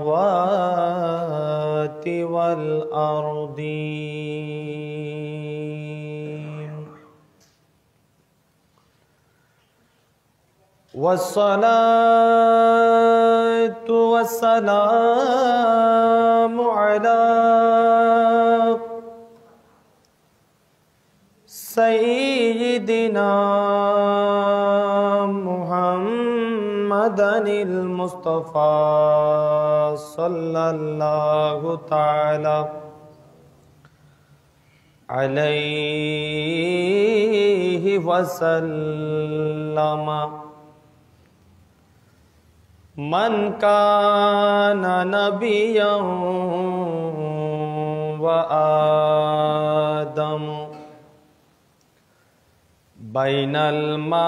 वाति वल अर्दीन वस्सलातु वस्सलामु अला सय्यिदिना मुहम्मदिल मुस्तफ़ा सल्लल्लाहु तआला अलैहि वसल्लम। मन काना नबिय्यन व आदम बैनल माइ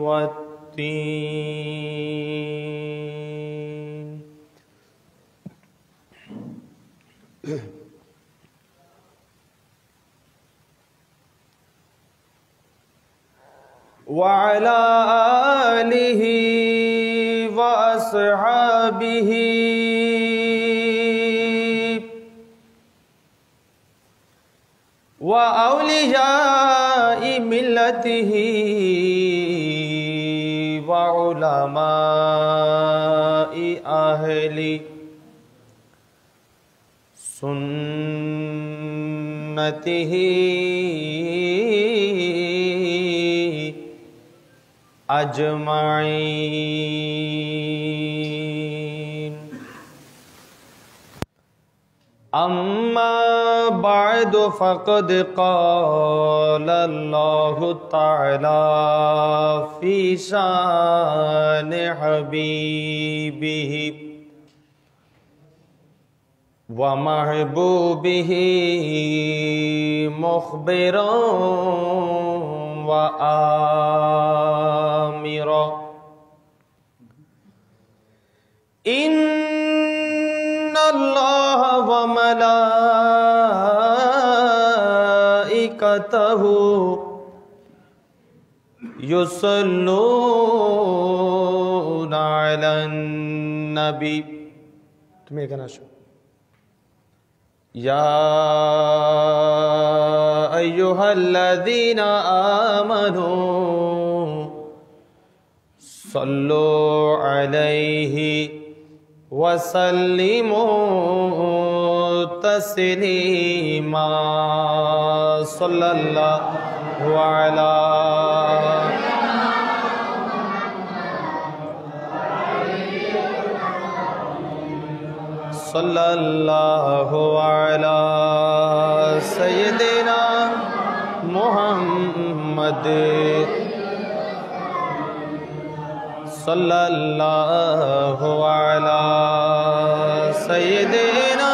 वत्तीन। व अला आलिहि व अस्हाबिहि व औलियाइ मिल्लतिहि व उलमाइ अहली सुन्नतिहि अजमाइन। अम्मा बअद फ़क़द क़ाल अल्लाहु तआला फ़ी शान हबीबिही व महबूबिही मुख़बिरन व आमिरा। इन्नल्लाह व मलाइकतहु युसल्लूना अलन नबी। तुम्हें कहना शुरू। या अय्युहल्लज़ीना आमनू सल्लु अलैहि वसल्लिमू तस्लीमा। सल्लल्लाहु अलैहि सल्लल्लाहु अला सय्यिदिना मुहम्मद सल्लल्लाहु अला सय्यिदिना।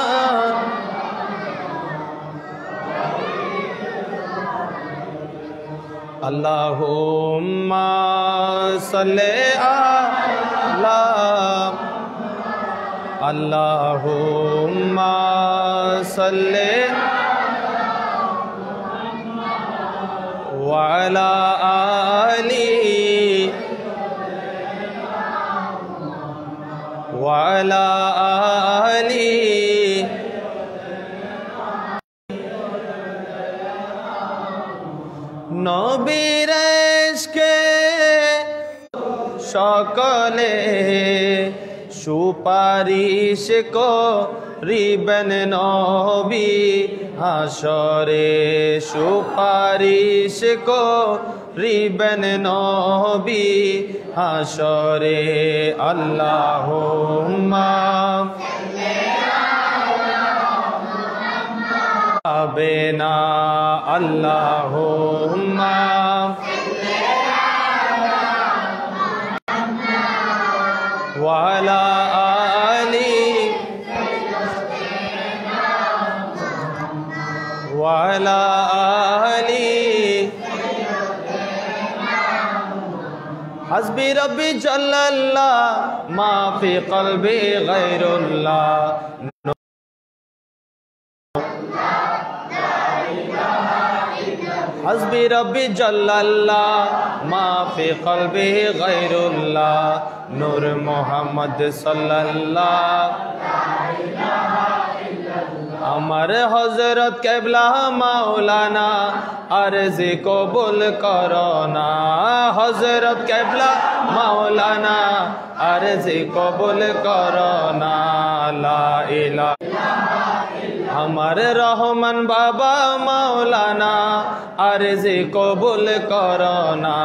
अल्लाहुम्मा सल्ले अला अल्लाहुम्मा सल्ले व अला आली व अला आली। नबीर इश्क़े সকলে সুপারিশ করিবেন নবী হাসরে, সুপারিশ করিবেন নবী হাসরে। আল্লাহুম্মা আবেনা আল্লাহুম্মা ওয়ালা আলি ওয়ালা আলি। हस्बी रब्बी जल्लल्लाह मा फी क़ल्बी गैरुल्लाह। हस्बी Rabbi Rabbi Jallallah ma fi qalbi ghayrullah Nur Muhammad sallallahu আমার হযরত কিবলা মাওলানা আরজি কবুল করো না হযরত কিবলা মাওলানা আরজি কবুল করো না লা ইলাহা আমার রহমান বাবা মাওলানা আরজি কবুল করো না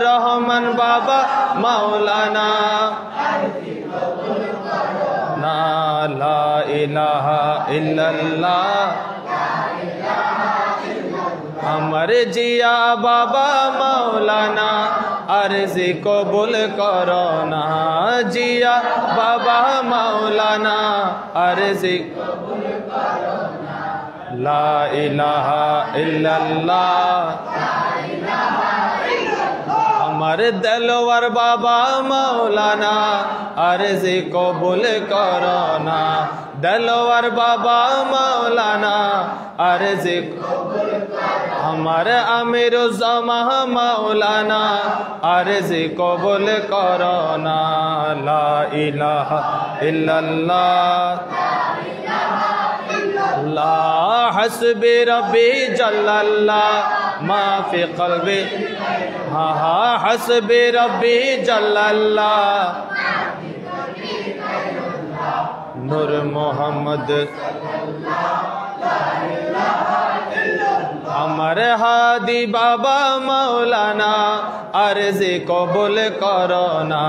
রহমান বাবা মাওলানা আরজি কবুল করো না লা ইলাহা ইল্লাল্লাহ আমার জিয়া বাবা মাওলানা আরজি কবুল করো না জিয়া বাবা মাওলানা আরজি কবুল করো না লা ইলাহা ইল্লাল্লাহ আমার দেলওয়ার বাবা মাওলানা আরজি কবুল করো না দেলওয়ার বাবা মাওলানা আরজি কবুল করো আমার আমিরুজ্জামান মাওলানা আরজি কবুল করো না লা ইলাহা ইল্লাল্লাহ লা হাসবি রব্বি জাল্লাল্লাহ মা ফি কলবি হা হা হাসবি রব্বি জাল্লাল্লাহ নূর মোহাম্মদ আমার হাদি বাবা মাওলানা আরজি কবুল করো না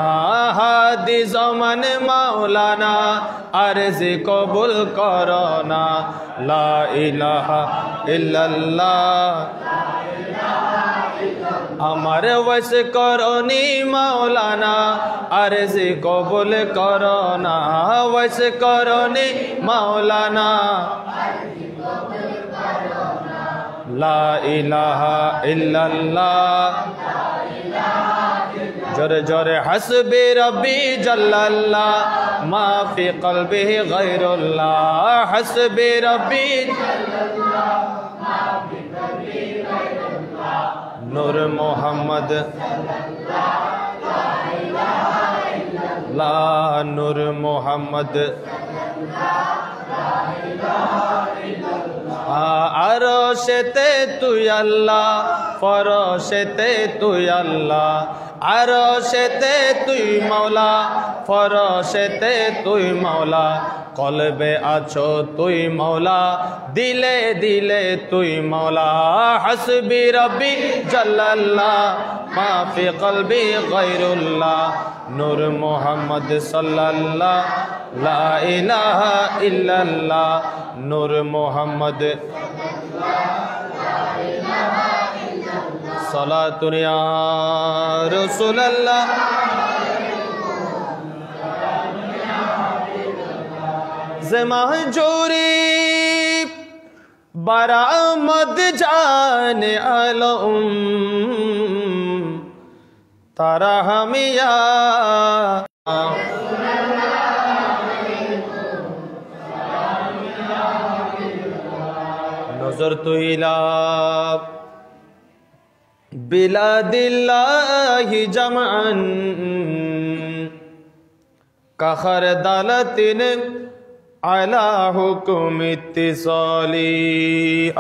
হাদি জামান মাওলানা আরজি কবুল করো না লা ইলাহা ইল্লাল্লাহ আমার ওয়াস করনি মাওলানা আরজি কবুল করো না ওয়াস করনি মাওলানা লা ইলাহা ইল্লাল্লাহ জোরে জোরে হাসবি রব্বি জাল্লাল্লাহ মা ফি কলবিহি গায়রুল্লাহ হাসবি রব্বি জাল্লাল্লাহ মা ফি কলবিহি গায়রুল্লাহ নূর মোহাম্মদ লা নূর মোহাম্মদ আরশেতে তুই আল্লাহ ফরশেতে তুই আল্লাহ আরশেতে তুই মাওলা ফরশেতে তুই মাওলা কলবে আছো তুই মাওলা দিলে দিলে তুই মাওলা হাসবি রব্বি জাল্লাল্লাহ মা ফি কলবি গায়রুল্লাহ নূর মুহাম্মদ সাল্লাল্লাহ লা ইলাহা ইল্লাল্লাহ নূর মুহাম্মদ সালাতুন ইয়া রাসূলুল্লাহ জমাহজুরি বারামদ জানে আলম তারা হামিয়া নজরতু ইলা বিলাদিল্লাহি জামান কাখার দালাতিন আলা হুকুম ইত্তিসালি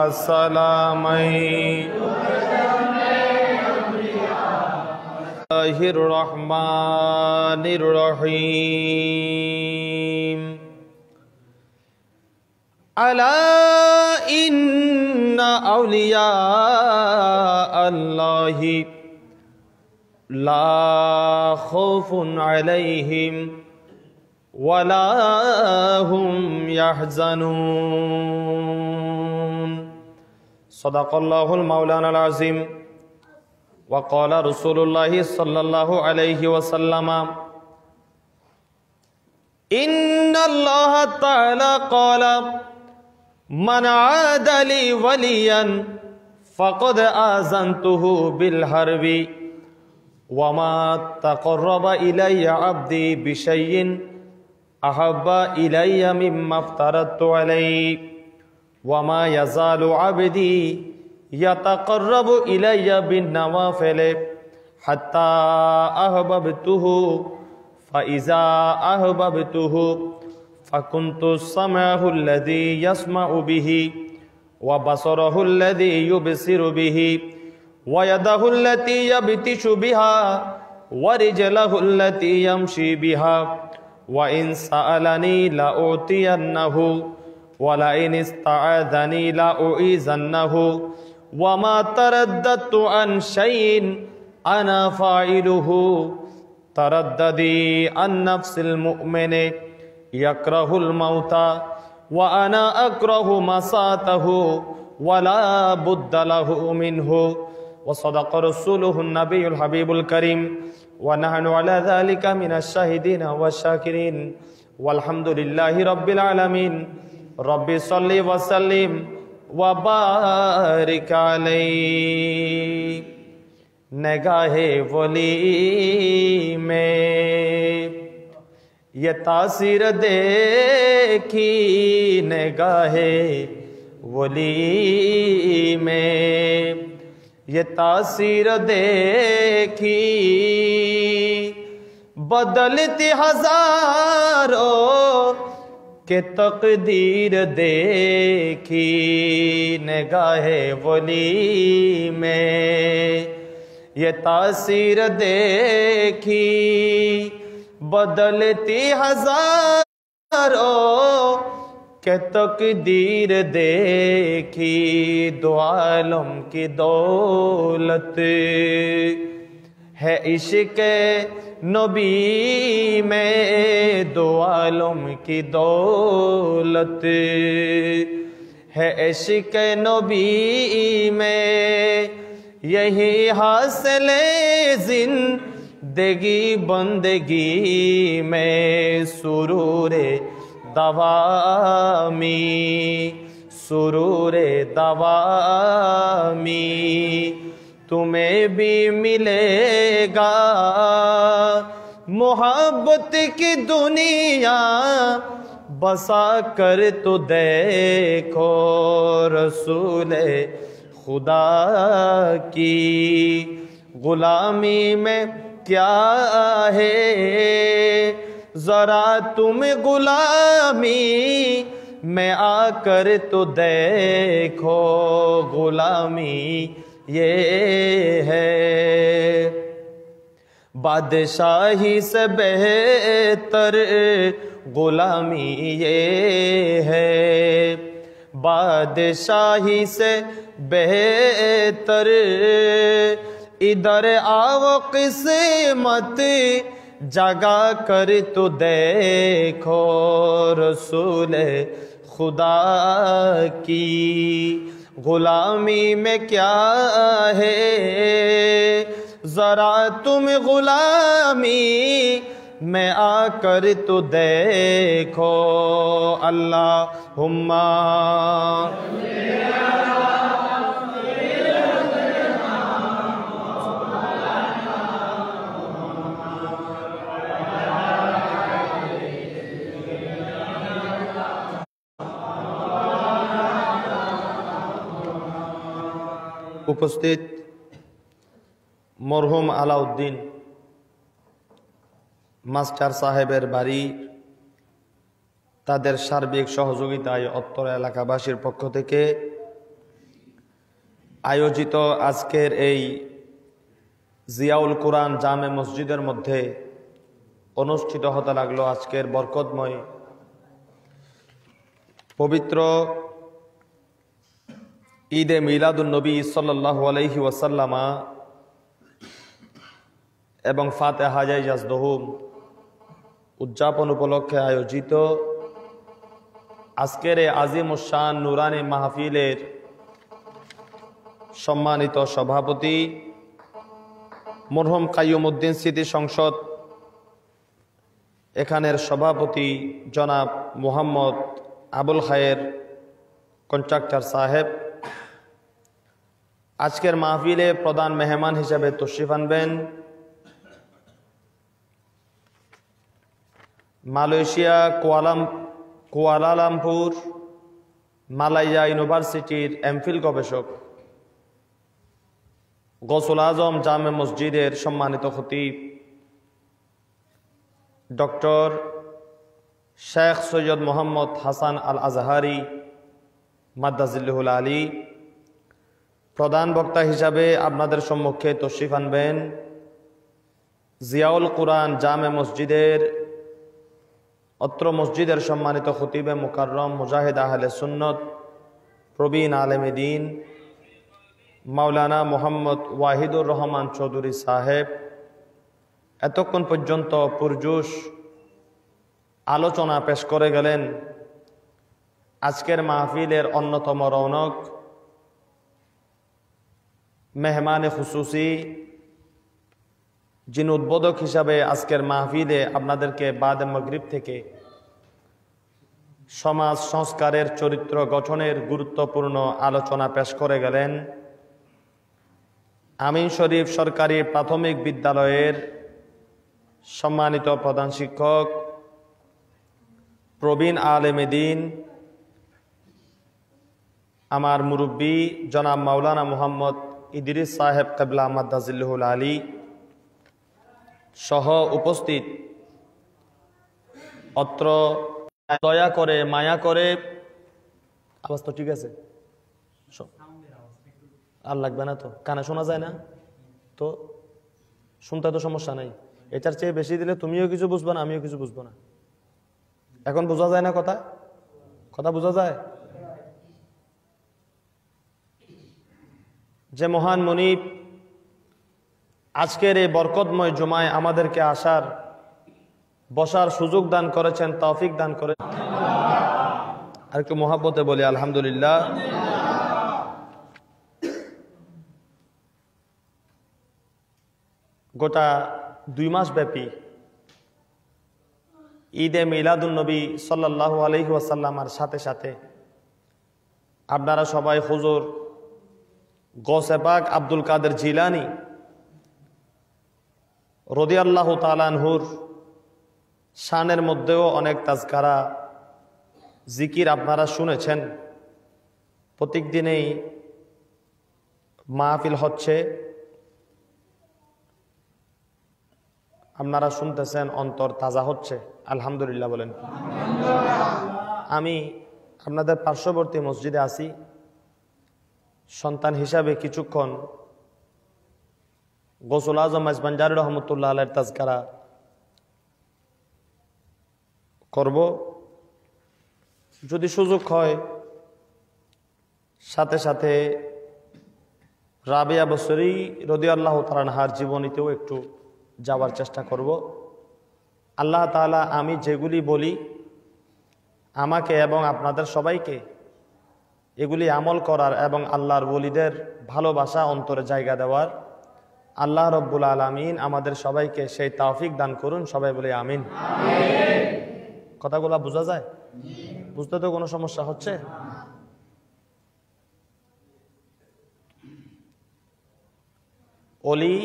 আসসালামাইর রহমানির রহিম আলা ইন্না আউলিয়া আল্লাহি লা খাউফুন আলাইহিম ওয়ালা হুম ইয়াহজানুন সাদাকাল্লাহুল মাওলানাল আযীম ওয়া ক্বালা রাসূলুল্লাহি সাল্লাল্লাহু আলাইহি ওয়াসাল্লাম ইন্নাল্লাহা তাআলা ক্বালা মান আদালি ওয়ালিয়ান ফাকাদ আযানতুহু বিল হারবি ওয়া মা তাকাররাবা ইলাইয়া আবদি বিশাইইন আহাব্বা ইলাইয়া মিম্মা আফতারাতু আলাইহি ওয়া মা ইয়াজালু আবদি यातक़र्रबु इलय्या बिन्नवाफ़िल हत्ता अहबबतुहु फ़इज़ा अहबबतुहु फ़कुन्तु समअहु अल्लज़ी यस्मअु बिही व बसरहु अल्लज़ी युबसिरु बिही व यदहु अल्लती यबतिशु बिहा व रिजलहु अल्लती यमशी बिहा व इन सअलनी लउतियन्नहु व लइन इस्तअज़नी लउइज़न्नहु व मा तरद्दतु अन शैइन अना फ़ाइलुहु तरद्ददी अन नफ्सिल मुअमिन यकरहुल मौता व अना अकरहु मसातहु वला बुद्द लहु मिन्हु व सदक़ रसूलुहुन नबियुल हबीबुल करीम व नहनु अला ज़ालिका मिनश शाहिदीन व शाकिरीन वल्हम्दुलिल्लाहि रब्बिल आलमीन रब्बि सल्लि व सल्लिम व बारिक अलैहि। निगाहे वली में ये तासीर देखी निगाहे वली में ये तासीर देखी बदलती हजारों के तकदीर देखी निगाहे वली में ये तासीर देखी बदलती हजारों के तकदीर देखी दो आलम की दौलत है इश्क़ नबी में दो आलम की दौलत है इश्क़ नबी में यही हासिल जिंदगी बंदगी में सुरूरे दवामी सुरूरे दवामी तुम्हें भी मिलेगा मोहब्बत की दुनिया बसा कर तो देखो रसूल खुदा की गुलामी में क्या है जरा तुम गुलामी में आकर तो देखो गुलामी ये है बादशाही से बेहतर गुलामी ये है बादशाही से बेहतर इधर आओ किस्मत जगा कर तो देखो रसूल खुदा की गुलामी में क्या है जरा तुम गुलामी में आकर तो देखो अल्लाहुम्मा उपस्थित मरहुम आलाउद्दीन मास्टार साहेबर बाड़ी तादेर सार्बिक सहयोगिताय उत्तर एलाकाबासीर पक्ष थेके आयोजित आजकेर एई जियाउल कुरान जामे मस्जिदेर मध्य अनुष्ठित हते लागलो आजकेर बरकतमय पवित्र ईदे मिलादुन नबी सल्लल्लाहु अलैहि वसल्लमा एवं फातिहा जाजदहुम उद्यापन उपलक्षे आयोजित आजकेर आजिम शान नुरानी महफिलेर सम्मानित सभापति मरहुम काय्युमुद्दीन स्मृति संसद एखानेर सभापति जनाब मोहम्मद आबुल खायर कन्ट्राक्टर साहेब आजकेर महफिले प्रधान मेहमान हिसाबे तशरीफ आनबेन मालयेशिया कुआलालामपुर मालाया यूनिभार्सिटीर एमफिल गवेषक গৌসুল আজম জামে মসজিদের সম্মানিত খতিব ডক্টর শেখ সৈয়দ মোহাম্মদ হাসান আল আজহারি মাদ্দাজিল্লুহুল আলী, প্রধান বক্তা হিসাবে আপনাদের সম্মুখে তশরিফ আনবেন জিয়াউল কুরআন জামে মসজিদের অত্র মসজিদের সম্মানিত খতিবে মুকাররম মুজাহিদ আহলে সুন্নত প্রবীণ আলেমে দ্বীন মাওলানা মোহাম্মদ ওয়াহিদুর রহমান চৌধুরী সাহেব। এতক্ষণ পর্যন্ত পুরজোশ আলোচনা পেশ করে গেলেন। আজকের মাহফিলের অন্যতম রৌনক, মেহমানে খুসুসি, যিনি উদ্বোধক হিসাবে আজকের মাহফিলে আপনাদেরকে বাদে মাগরিব থেকে সমাজ সংস্কারের চরিত্র গঠনের গুরুত্বপূর্ণ আলোচনা পেশ করে গেলেন আমিন শরীফ সরকারি প্রাথমিক বিদ্যালয়ের সম্মানিত প্রধান শিক্ষক প্রবীণ আলেমে দ্বীন আমার মুরব্বী জনাব মাওলানা মোহাম্মদ ইদ্রিস সাহেব কিবলা মাদ্দাজিল্লুহুল আলী সহ উপস্থিত অত্র দয়া করে মায়া করে, আওয়াজ তো ঠিক আছে, আর লাগবে না তো, কানে শোনা যায় না তো, শুনতে তো সমস্যা নাই। এটার চেয়ে বেশি দিলে তুমিও কিছু বুঝবো না, আমিও কিছু বুঝবো না। এখন বোঝা যায় না কথা, কথা বোঝা যায়? যে মহান মনিব আজকের এই বরকতময় জুমায় আমাদেরকে আসার বসার সুযোগ দান করেছেন, তৌফিক দান করে, আর একটু মোহাব্বতে বলি আলহামদুলিল্লাহ। গোটা 2 মাস ব্যাপী ঈদে মিলাদুন নবী সাল্লাল্লাহু আলাইহি ওয়াসাল্লামের সাথে সাথে আপনারা সবাই হুজুর গৌসে পাক আব্দুল কাদের জিলানী রাদিয়াল্লাহু তাআলা আনহুর শানের মধ্যেও অনেক তাজকারা জিকির আপনারা শুনেছেন। প্রত্যেক দিনেই মাহফিল হচ্ছে, আপনারা শুনতেছেন, অন্তর তাজা হচ্ছে, আলহামদুলিল্লাহ বলেন। আমি আপনাদের পার্শ্ববর্তী মসজিদে আছি, সন্তান হিসাবে কিছুক্ষণ গৌসুল আজম মাইজবানজারি রহমতুল্লাহ আলাইহির তাজকারা করব, যদি সুযোগ হয়। সাথে সাথে রাবিয়া বসরি রাদিয়াল্লাহু তাআলা আনহার জীবনীতেও একটু যাওয়ার চেষ্টা করব। আল্লাহ তাআলা আমি যেগুলি বলি আমাকে এবং আপনাদের সবাইকে এগুলি আমল করার এবং আল্লাহর ওলিদের ভালোবাসা অন্তরে জায়গা দেওয়ার আল্লাহ রব্বুল আলামিন আমাদের সবাইকে সেই তৌফিক দান করুন। সবাই বলি আমিন। কথাগুলো বোঝা যায়? বুঝতে তো কোনো সমস্যা হচ্ছে? অলি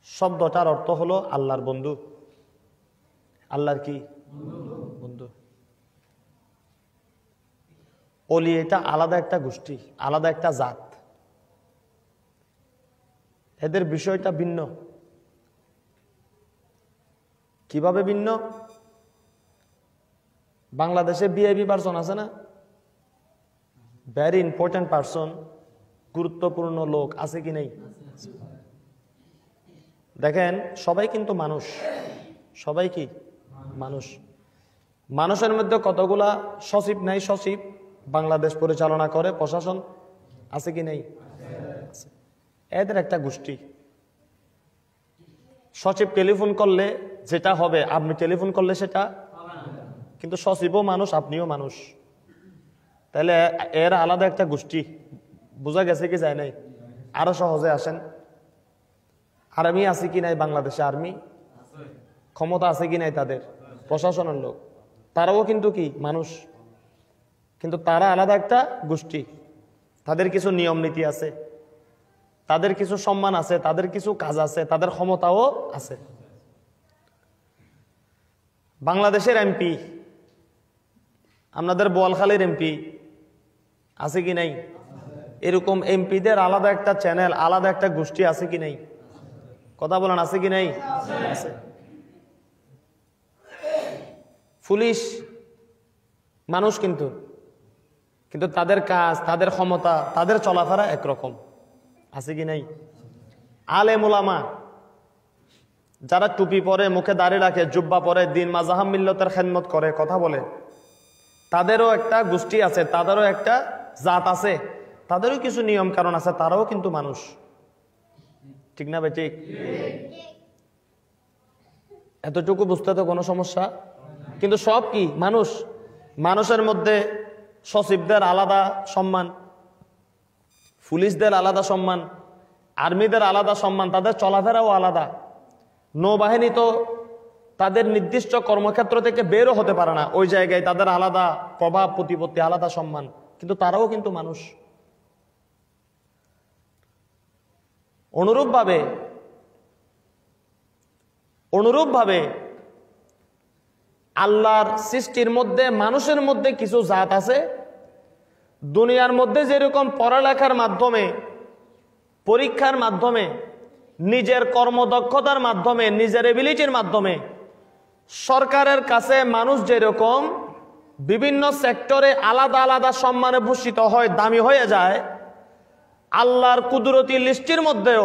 শব্দটার অর্থ হলো আল্লাহর বন্ধু। আল্লাহর কি বন্ধু? অলি এটা আলাদা একটা গোষ্ঠী, আলাদা একটা জাত, এদের বিষয়টা ভিন্ন। কিভাবে ভিন্ন? বাংলাদেশে ভিআইপি পারসন আছে না, ভেরি ইম্পর্টেন্ট পারসন, গুরুত্বপূর্ণ লোক আছে কি নেই? দেখেন সবাই কিন্তু মানুষ, সবাই কি মানুষ। মানুষের মধ্যে কতগুলা সচিব নাই, সচিব বাংলাদেশ পরিচালনা করে, প্রশাসন আছে কি নেই? এদের একটা গোষ্ঠী। সচিব টেলিফোন করলে যেটা হবে আপনি টেলিফোন করলে সেটা, কিন্তু সচিবও মানুষ, আপনিও মানুষ, তাহলে এর আলাদা একটা গোষ্ঠী। বোঝা গেছে কি যায় নাই? আরো সহজে আসেন, আর্মি আছে কি নাই বাংলাদেশে? আর্মি ক্ষমতা আছে কি নাই তাদের? প্রশাসনের লোক, তারাও কিন্তু কি মানুষ, কিন্তু তারা আলাদা একটা গোষ্ঠী। তাদের কিছু নিয়ম নীতি আছে, তাদের কিছু সম্মান আছে, তাদের কিছু কাজ আছে, তাদের ক্ষমতাও আছে। বাংলাদেশের এমপি, আপনাদের বোয়ালখালীর এমপি আছে কি নাই? এরকম এমপিদের আলাদা একটা চ্যানেল, আলাদা একটা গোষ্ঠী আছে কি নাই? কথা বলেন, আছে কি নাই? আছে। পুলিশ মানুষ, কিন্তু তাদের কাজ, তাদের ক্ষমতা, তাদের চলাফেরা একরকম, আছে কি নাই? আলেম উলামা যারা টুপি পরে, মুখে দাড়ি রাখে, জুব্বা পরে, দিন মাযহাব মিল্লতের খেদমত করে, কথা বলে, তাদেরও একটা গোষ্ঠী আছে, তাদেরও একটা জাত আছে, তাদেরও কিছু নিয়ম কারণ আছে, তারাও কিন্তু মানুষ, ঠিক না ভাই? ঠিক। এতটুকু বুঝতে তো কোনো সমস্যা, কিন্তু সব কি মানুষ। মানুষের মধ্যে সচিবদের আলাদা সম্মান, পুলিশদের আলাদা সম্মান, আর্মিদের আলাদা সম্মান, তাদের চলাফেরাও আলাদা। নৌবাহিনী তো তাদের নির্দিষ্ট কর্মক্ষেত্র থেকে বেরও হতে পারে না, ওই জায়গায় তাদের আলাদা প্রভাব প্রতিপত্তি, আলাদা সম্মান, কিন্তু তারাও কিন্তু মানুষ। অনুরূপভাবে আল্লাহর সৃষ্টির মধ্যে, মানুষের মধ্যে কিছু জাত আছে, দুনিয়ার মধ্যে যেরকম পড়ালেখার মাধ্যমে, পরীক্ষার মাধ্যমে, নিজের কর্মদক্ষতার মাধ্যমে, নিজের এবিলিটির মাধ্যমে সরকারের কাছে মানুষ যেরকম বিভিন্ন সেক্টরে আলাদা আলাদা সম্মানে ভূষিত হয়, দামি হয়ে যায়, আল্লাহর কুদরতি লিস্টির মধ্যেও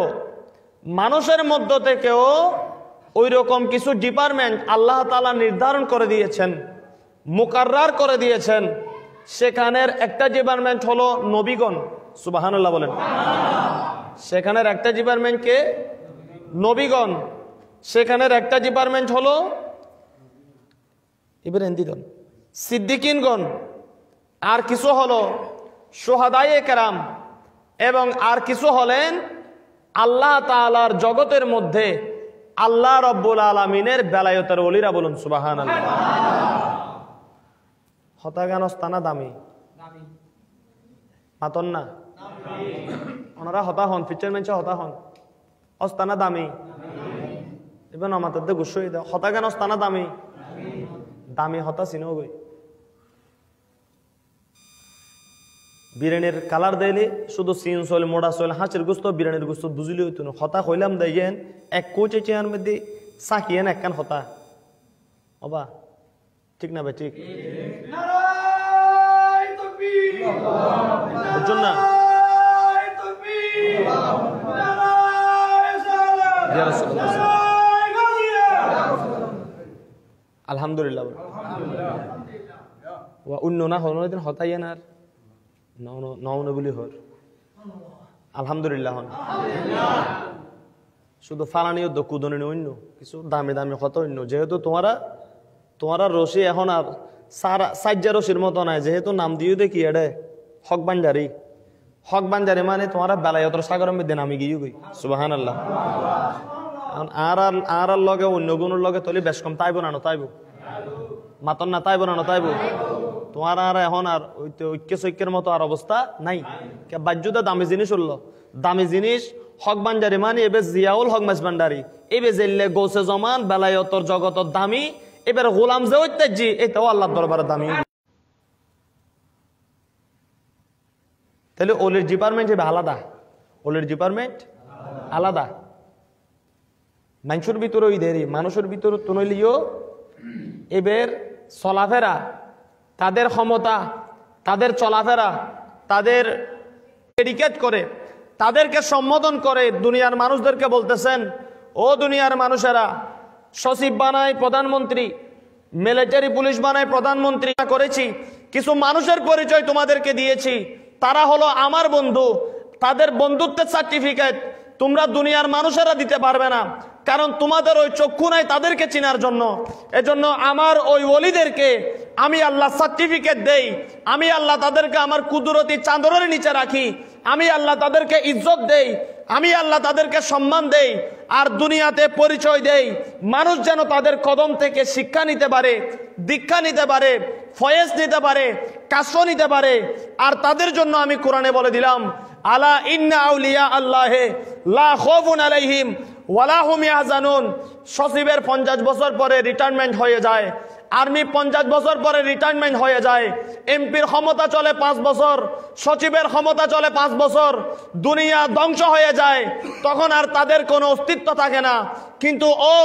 মানুষের মধ্য থেকেও ওই রকম কিছু ডিপার্টমেন্ট আল্লাহ তাআলা নির্ধারণ করে দিয়েছেন, মুকাররার করে দিয়েছেন। সেখানের একটা ডিপার্টমেন্ট হলো নবীগণ। সুবহানাল্লাহ বলেন। সেখানের একটা ডিপার্টমেন্টকে নবীগণ, সেখানের একটা ডিপার্টমেন্ট হলো ইব্রাহিম সিদ্দিকিনগণ, আর কিছু হলো শুহাদায়ে কেরাম, এবং আর কিছু হলেন আল্লাহ তাআলার জগতের মধ্যে আল্লাহ রব্বুল আলামিনের বেলায়েতের ওলিরা। বলুন সুবহানাল্লাহ। হতাগান অস্তানা দামি মাতন না, ওনারা হতা হন, ফিচার মেনছে হতা হন, অস্তানা দামি, এবার আমাদের গুসই দাও, হতাগান অস্তানা দামি, দামি হতা চিনো গই। বিরিয়ানির কালার দিলে শুধু চিন চল, মোড়া চল, হাঁচের গুস্ত, বিরিয়ানির গুস্ত বুঝলি হইতো না। হতা কইলাম দেখেন এক কোচে চেয়ার মধ্যে চাকিয়েন একখান হতা, অবা ঠিক না ভাই? ঠিক বুঝুন না? আলহামদুলিল্লাহ। অন্য না হন হতাইয়েন আর নবলি হর আলহামদুলিল্লাহ হন। শুধু ফালানিও কুদনি অন্য কিছু দামি দামি কত অন্য, যেহেতু তোমারা রশি এখন আর সাজ্জা রশির মতো নাই, যেহেতু নাম দিও দেখি এডে হক বাঞ্জারি মানে তোমারা বেলায়তর সাগরের মধ্যে নামি গিয়ে গই। সুবহানাল্লাহ। আর লগে অন্য গুণের লগে তলি বেশ কম তাইব না তাইব মাতন না তাইব না তাইব। তোমার আর এখন আর ঐক্য সৈক্যের মতো আর অবস্থা নাই। বাহ্যতা দামি জিনিস উঠল, দামি জিনিস হক বাঞ্জারি মানে এবার জিয়াউল হক মাস ভান্ডারি, এবার জেললে গৌসে জমান বেলায়তর জগতর দামি, এবার গোলাম যে ঐত্যাজি এটাও আল্লাহর দরবারে দামি। তাহলে ওলির ডিপার্টমেন্ট আলাদা, ওলির ডিপার্টমেন্ট আলাদা। মানুষের ভিতরে ওই দেরি, মানুষের ভিতরে তুনলিও এবার চলাফেরা, তাদের ক্ষমতা, তাদের চলাফেরা, তাদের এডিকেট করে, তাদেরকে সম্বোধন করে দুনিয়ার মানুষদেরকে বলতেছেন, ও দুনিয়ার মানুষেরা, সচিব বানায় প্রধানমন্ত্রী, মিলিটারি পুলিশ বানায় প্রধানমন্ত্রী করেছি, কিছু মানুষের পরিচয় তোমাদেরকে দিয়েছি, তারা হলো আমার বন্ধু, তাদের বন্ধুত্বের সার্টিফিকেট তোমরা দুনিয়ার মানুষেরা দিতে পারবে না, কারণ তোমাদের ওই চক্ষু নাই তাদেরকে চিনার জন্য। এজন্য আমার ওই ওলিদেরকে আমি আল্লাহ সার্টিফিকেট দেই, আমি আল্লাহ তাদেরকে আমার কুদরতি চাদরের নিচে রাখি, আমি আল্লাহ তাদেরকে ইজ্জত দেই, আমি আল্লাহ তাদেরকে সম্মান দেই, আর দুনিয়াতে পরিচয় দেই, মানুষ যেন তাদের কদম থেকে শিক্ষা নিতে পারে, দীক্ষা নিতে পারে, ফয়েজ নিতে পারে, কাশফ নিতে পারে। আর তাদের জন্য আমি কোরআনে বলে দিলাম, আলা ইন্না আউলিয়া আল্লাহে লা খাউফুন আলাইহিম ওয়ালা হুম ইয়াহজানুন। সচিবের 50 বছর পরে রিটায়ারমেন্ট হয়ে যায়, আর্মি 50 বছর পরে রিটায়ারমেন্ট হয়ে যায়, এমপির ক্ষমতা চলে 5 বছর, সচিবের ক্ষমতা চলে 5 বছর, দুনিয়া ধ্বংস হয়ে যায়, তখন আর তাদের কোনো অস্তিত্ব থাকে না। কিন্তু ও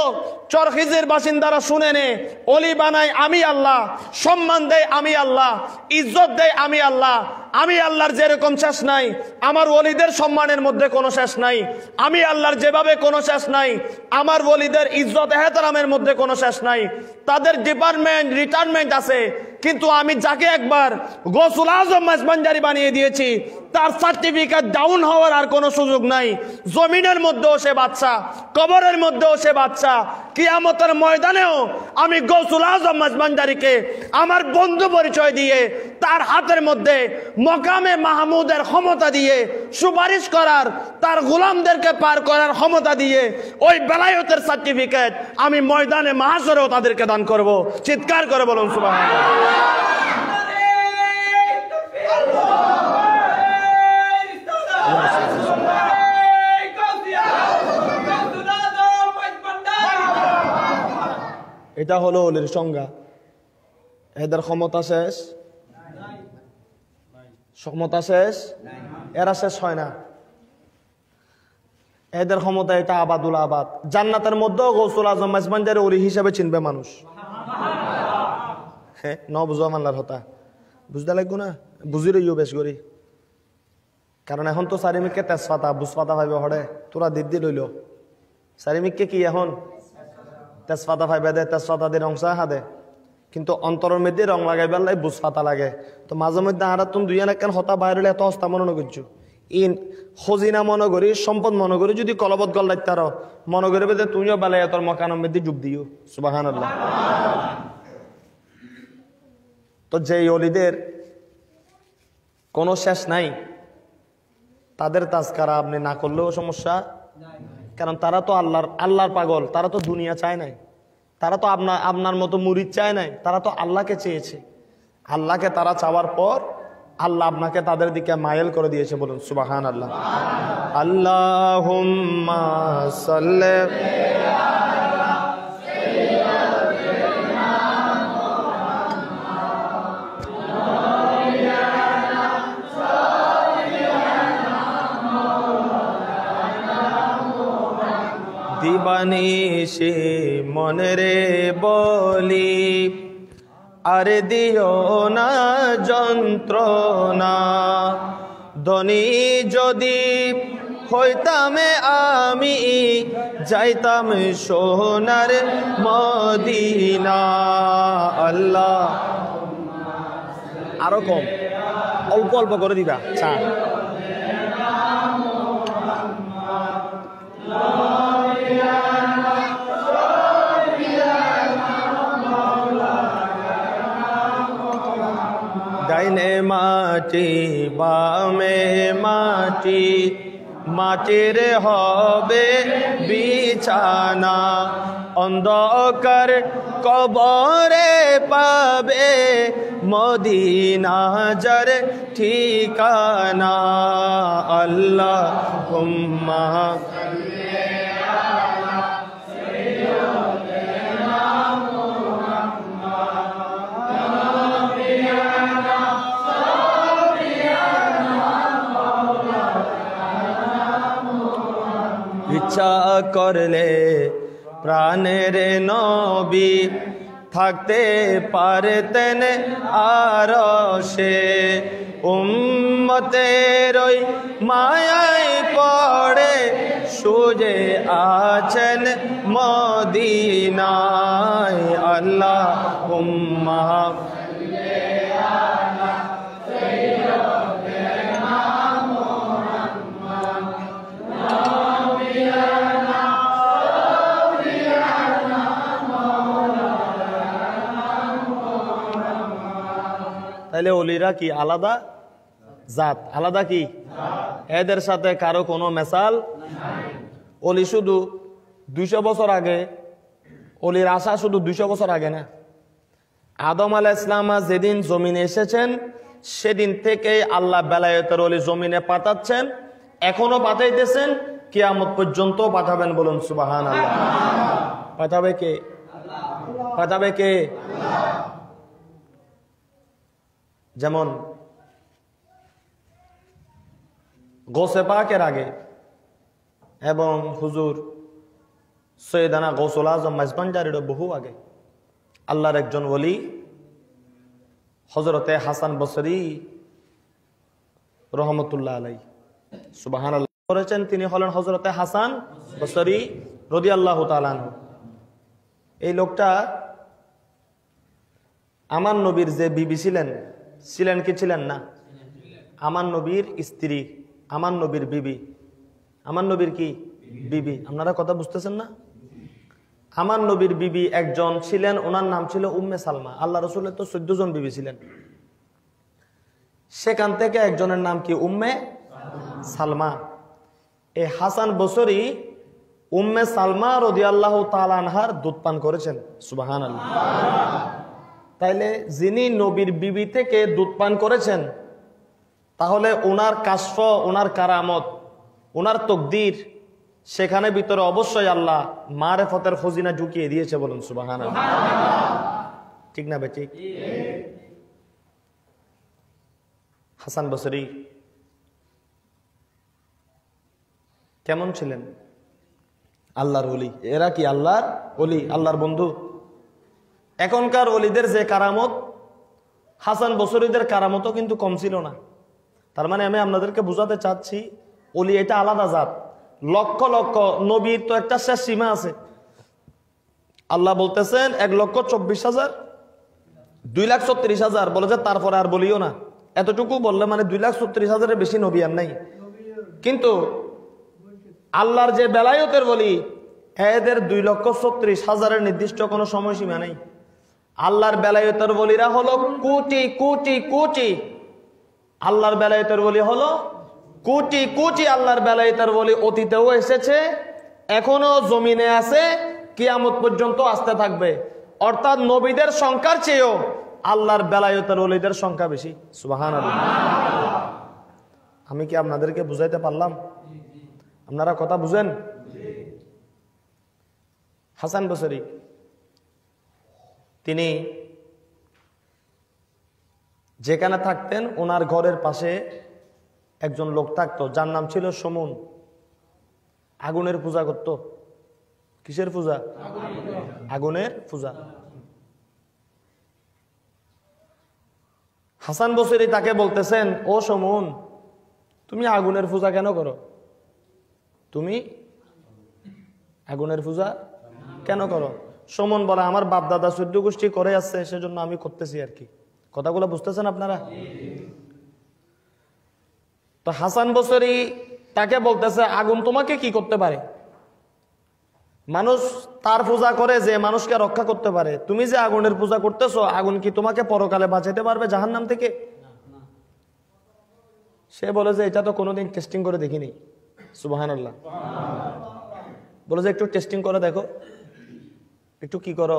চরখিজির বাসিন্দারা শুনে নে, অলি বানাই আমি আল্লাহ, সম্মান দেয় আমি আল্লাহ, ইজ্জত দেয় আমি আল্লাহ। আমি আল্লাহর যেরকম শেষ নাই, আমার ওলিদের সম্মানের মধ্যে কোনো শেষ নাই। আমি আল্লাহর যেভাবে কোনো শেষ নাই, আমার ওলিদের ইজ্জত এহতরামের মধ্যে কোনো শেষ নাই। তাদের ডিপার্টমেন্ট রিটায়ারমেন্ট আছে, কিন্তু আমি যাকে একবার গৌসুল আজম মেজবান্জারি বানিয়ে দিয়েছি, তার সার্টিফিকেট ডাউন হওয়ার আর কোনো সুযোগ নাই। জমিনের মধ্যেও সে বাচ্চা, কবরের মধ্যেও সে বাচ্চা, কিয়ামতের ময়দানেও আমি গৌসুল আজম মেজবান্জারিকে আমার বন্ধু পরিচয় দিয়ে, তার হাতের মধ্যে মকামে মাহমুদের ক্ষমতা দিয়ে, সুপারিশ করার, তার গোলামদেরকে পার করার ক্ষমতা দিয়ে, ওই বেলায়েতের সার্টিফিকেট আমি ময়দানে মাহশরেও তাদেরকে দান করব। চিৎকার করে বলুন সুবহানাল্লাহ। এটা হলো ওলির সংজ্ঞা। এদের ক্ষমতা শেষ, ক্ষমতা শেষ, এরা শেষ হয় না। এদের ক্ষমতা এটা আবাদুল আবাদ। জান্নাতের মধ্যেও গৌসুল আজম মেজবান্জারি ওলি হিসেবে চিনবে মানুষ। হ্যাঁ, ন বুঝো মানলার হতা বুঝতে লাগবো না, বুঝি রইও বেশ করি। কারণ এখন তো চারিমিককে তেজপাতা বুঝপাতা ভাইবে হরে, তোরা দিদি লইল চারিমিককে কি এখন তেজপাতা ভাইবে দে, তেজপাতা দিয়ে রং চা দে, কিন্তু অন্তরের মধ্যে রং লাগাই বেলাই বুঝপাতা লাগে। তো মাঝে মধ্যে আর তুমি দুই কেন হতা বাইরে এত হস্তা মনে করছো, ইন খজিনা মনে করি, সম্পদ মনে করি, যদি কলবত গল দায়িত্ব মনে করি যে তুমিও বেলায় তোর মকানের মধ্যে ডুব দিও। সুবহানাল্লাহ। তো যে অলিদের কোনো শেষ নাই, তাদের তাজকারা আপনি না করলেও সমস্যা, কারণ তারা তো আল্লাহর পাগল, তারা তো দুনিয়া চায় নাই, তারা তো আপনার মতো মুরিদ চায় নাই, তারা তো আল্লাহকে চেয়েছে। আল্লাহকে তারা চাওয়ার পর আল্লাহ আপনাকে তাদের দিকে মাইল করে দিয়েছে। বলুন সুবহানাল্লাহ। আল্লাহুম্মা সাল্লি দিবানিশি মনরে বলি, আর দিও না যন্ত্রণা, ধনী যদি হইতামে আমি যাইতাম সোনার মদিনা। আল্লাহ আরো কম, অল্প অল্প করে দিবা চা। ডাইনে মাটি বামে মাটি, মাটির হবে বিছানা, অন্ধকার কবরে পাবে মদিনা যার ঠিকানা। আল্লাহুম্মা ইচ্ছা করলে প্রাণের নবী থাকতে পারতেন আরশে, উম্মতের ওই মায়ায় পড়ে সুজে আছেন মদিনায়। আল্লাহুম্মা তাহলে ওলিরা কি আলাদা জাত, আলাদা কি, এদের সাথে কারো কোনো মেসাল। ওলি শুধু 200 বছর আগে, ওলির আশা শুধু 200 বছর আগে না, আদম আলাইহিস সালাম যেদিন জমিনে এসেছেন সেদিন থেকে আল্লাহ বেলায়েতের ওলি জমিনে পাঠাচ্ছেন, এখনো পাঠাইতেছেন, কিয়ামত পর্যন্ত পাঠাবেন। বলুন সুবহানাল্লাহ। পাঠাবে কে? বাঁচাবে কে? যেমন গোসে পাকের আগে এবং হুজুর সৈয়দানা গৌসুল আজম মাইজবান্ডারির বহু আগে আল্লাহর একজন ওলি হযরতে হাসান বসরি রহমতুল্লাহ আলাই সুবহানাল্লাহ করেছেন। তিনি হলেন হযরতে হাসান বসরি রাদিয়াল্লাহু তাআলা আনহু। এই লোকটা আমার নবীর যে বিবি ছিলেন কি ছিলেন না? আমার নবীর স্ত্রী, আমার নবীর বিবি, আমার নবীর কি বিবি। আপনারা কথা বুঝতেছেন না? আমার নবীর বিবি একজন ছিলেন, ওনার নাম ছিল উম্মে সালমা। আল্লাহ রাসূলের তো 14 জন বিবি ছিলেন, সেখান থেকে একজনের নাম কি উম্মে সালমা। এই হাসান বসরি উম্মে সালমা রাদিয়াল্লাহু তাআলা আনহার দুধ পান করেছেন। সুবহানাল্লাহ। তাইলে যিনি নবীর বিবি থেকে দুধ পান করেছেন, তাহলে ওনার কাশফ, ওনার কারামত, ওনার তকদির, সেখানে ভিতরে অবশ্যই আল্লাহ মারেফতের খজিনা ঢুকিয়ে দিয়েছে। বলুন সুবহানাল্লাহ। ঠিক না বেঠিক? হাসান বসরি কেমন ছিলেন? আল্লাহর ওলি। এরা কি আল্লাহর ওলি, আল্লাহর বন্ধু। এখনকার ওলিদের যে কারামত, হাসান বসরিদের কারামতও কিন্তু কম ছিল না। তার মানে আমি আপনাদেরকে বুঝাতে চাচ্ছি, ওলি এটা আলাদা জাত। লক্ষ লক্ষ নবীর তো একটা শেষ সীমা আছে। আল্লাহ বলতেছেন 1,24,000, 2,36,000 বলে যে তারপরে আর বলিও না। এতটুকু বললে মানে 2,36,000-এর বেশি নবী আর নাই। কিন্তু আল্লাহর যে বেলায়তের বলি, এদের 2,36,000-এর নির্দিষ্ট কোনো সময়সীমা নেই। আল্লাহর বেলায়তের বলিরা হলো কোটি কোটি কোটি। আল্লাহর বেলায়তের বলি হলো কোটি কোটি। আল্লাহর বেলায়তের বলি অতীতেও এসেছে, এখনো জমিনে আছে, কিয়ামত পর্যন্ত আসতে থাকবে। অর্থাৎ নবীদের সংখ্যার চেয়েও আল্লাহর বেলায়তের ওলিদের সংখ্যা বেশি। সুবহানাল্লাহ। আমি কি আপনাদেরকে বুঝাইতে পারলাম? আপনারা কথা বুঝেন? হাসান বসরি তিনি যেখানে থাকতেন, ওনার ঘরের পাশে একজন লোক থাকতো, যার নাম ছিল সমুন। আগুনের পূজা করত। কিসের পূজা? আগুনের পূজা। হাসান বসরি তাকে বলতেছেন, ও সমুন, তুমি আগুনের পূজা কেন করো? তুমি আগুনের পূজা কেন করো? সমন বলে, আমার বাপ দাদা 14 গোষ্ঠী করে আসছে, সেজন্য আমি করতেছি আর কি। কথাগুলো বুঝতেছেন আপনারা? তো হাসান বসরি তাকে বলতেছে, আগুন তোমাকে কি করতে পারে? মানুষ তার পূজা করে যে মানুষকে রক্ষা করতে পারে। তুমি যে আগুনের পূজা করতেছো, আগুন কি তোমাকে পরকালে বাঁচাতে পারবে জাহান্নাম থেকে? সে বলে যে এটা তো কোনোদিন টেস্টিং করে দেখিনি। সুবহানাল্লাহ। বলে যে একটু টেস্টিং করে দেখো। একটু কি করো?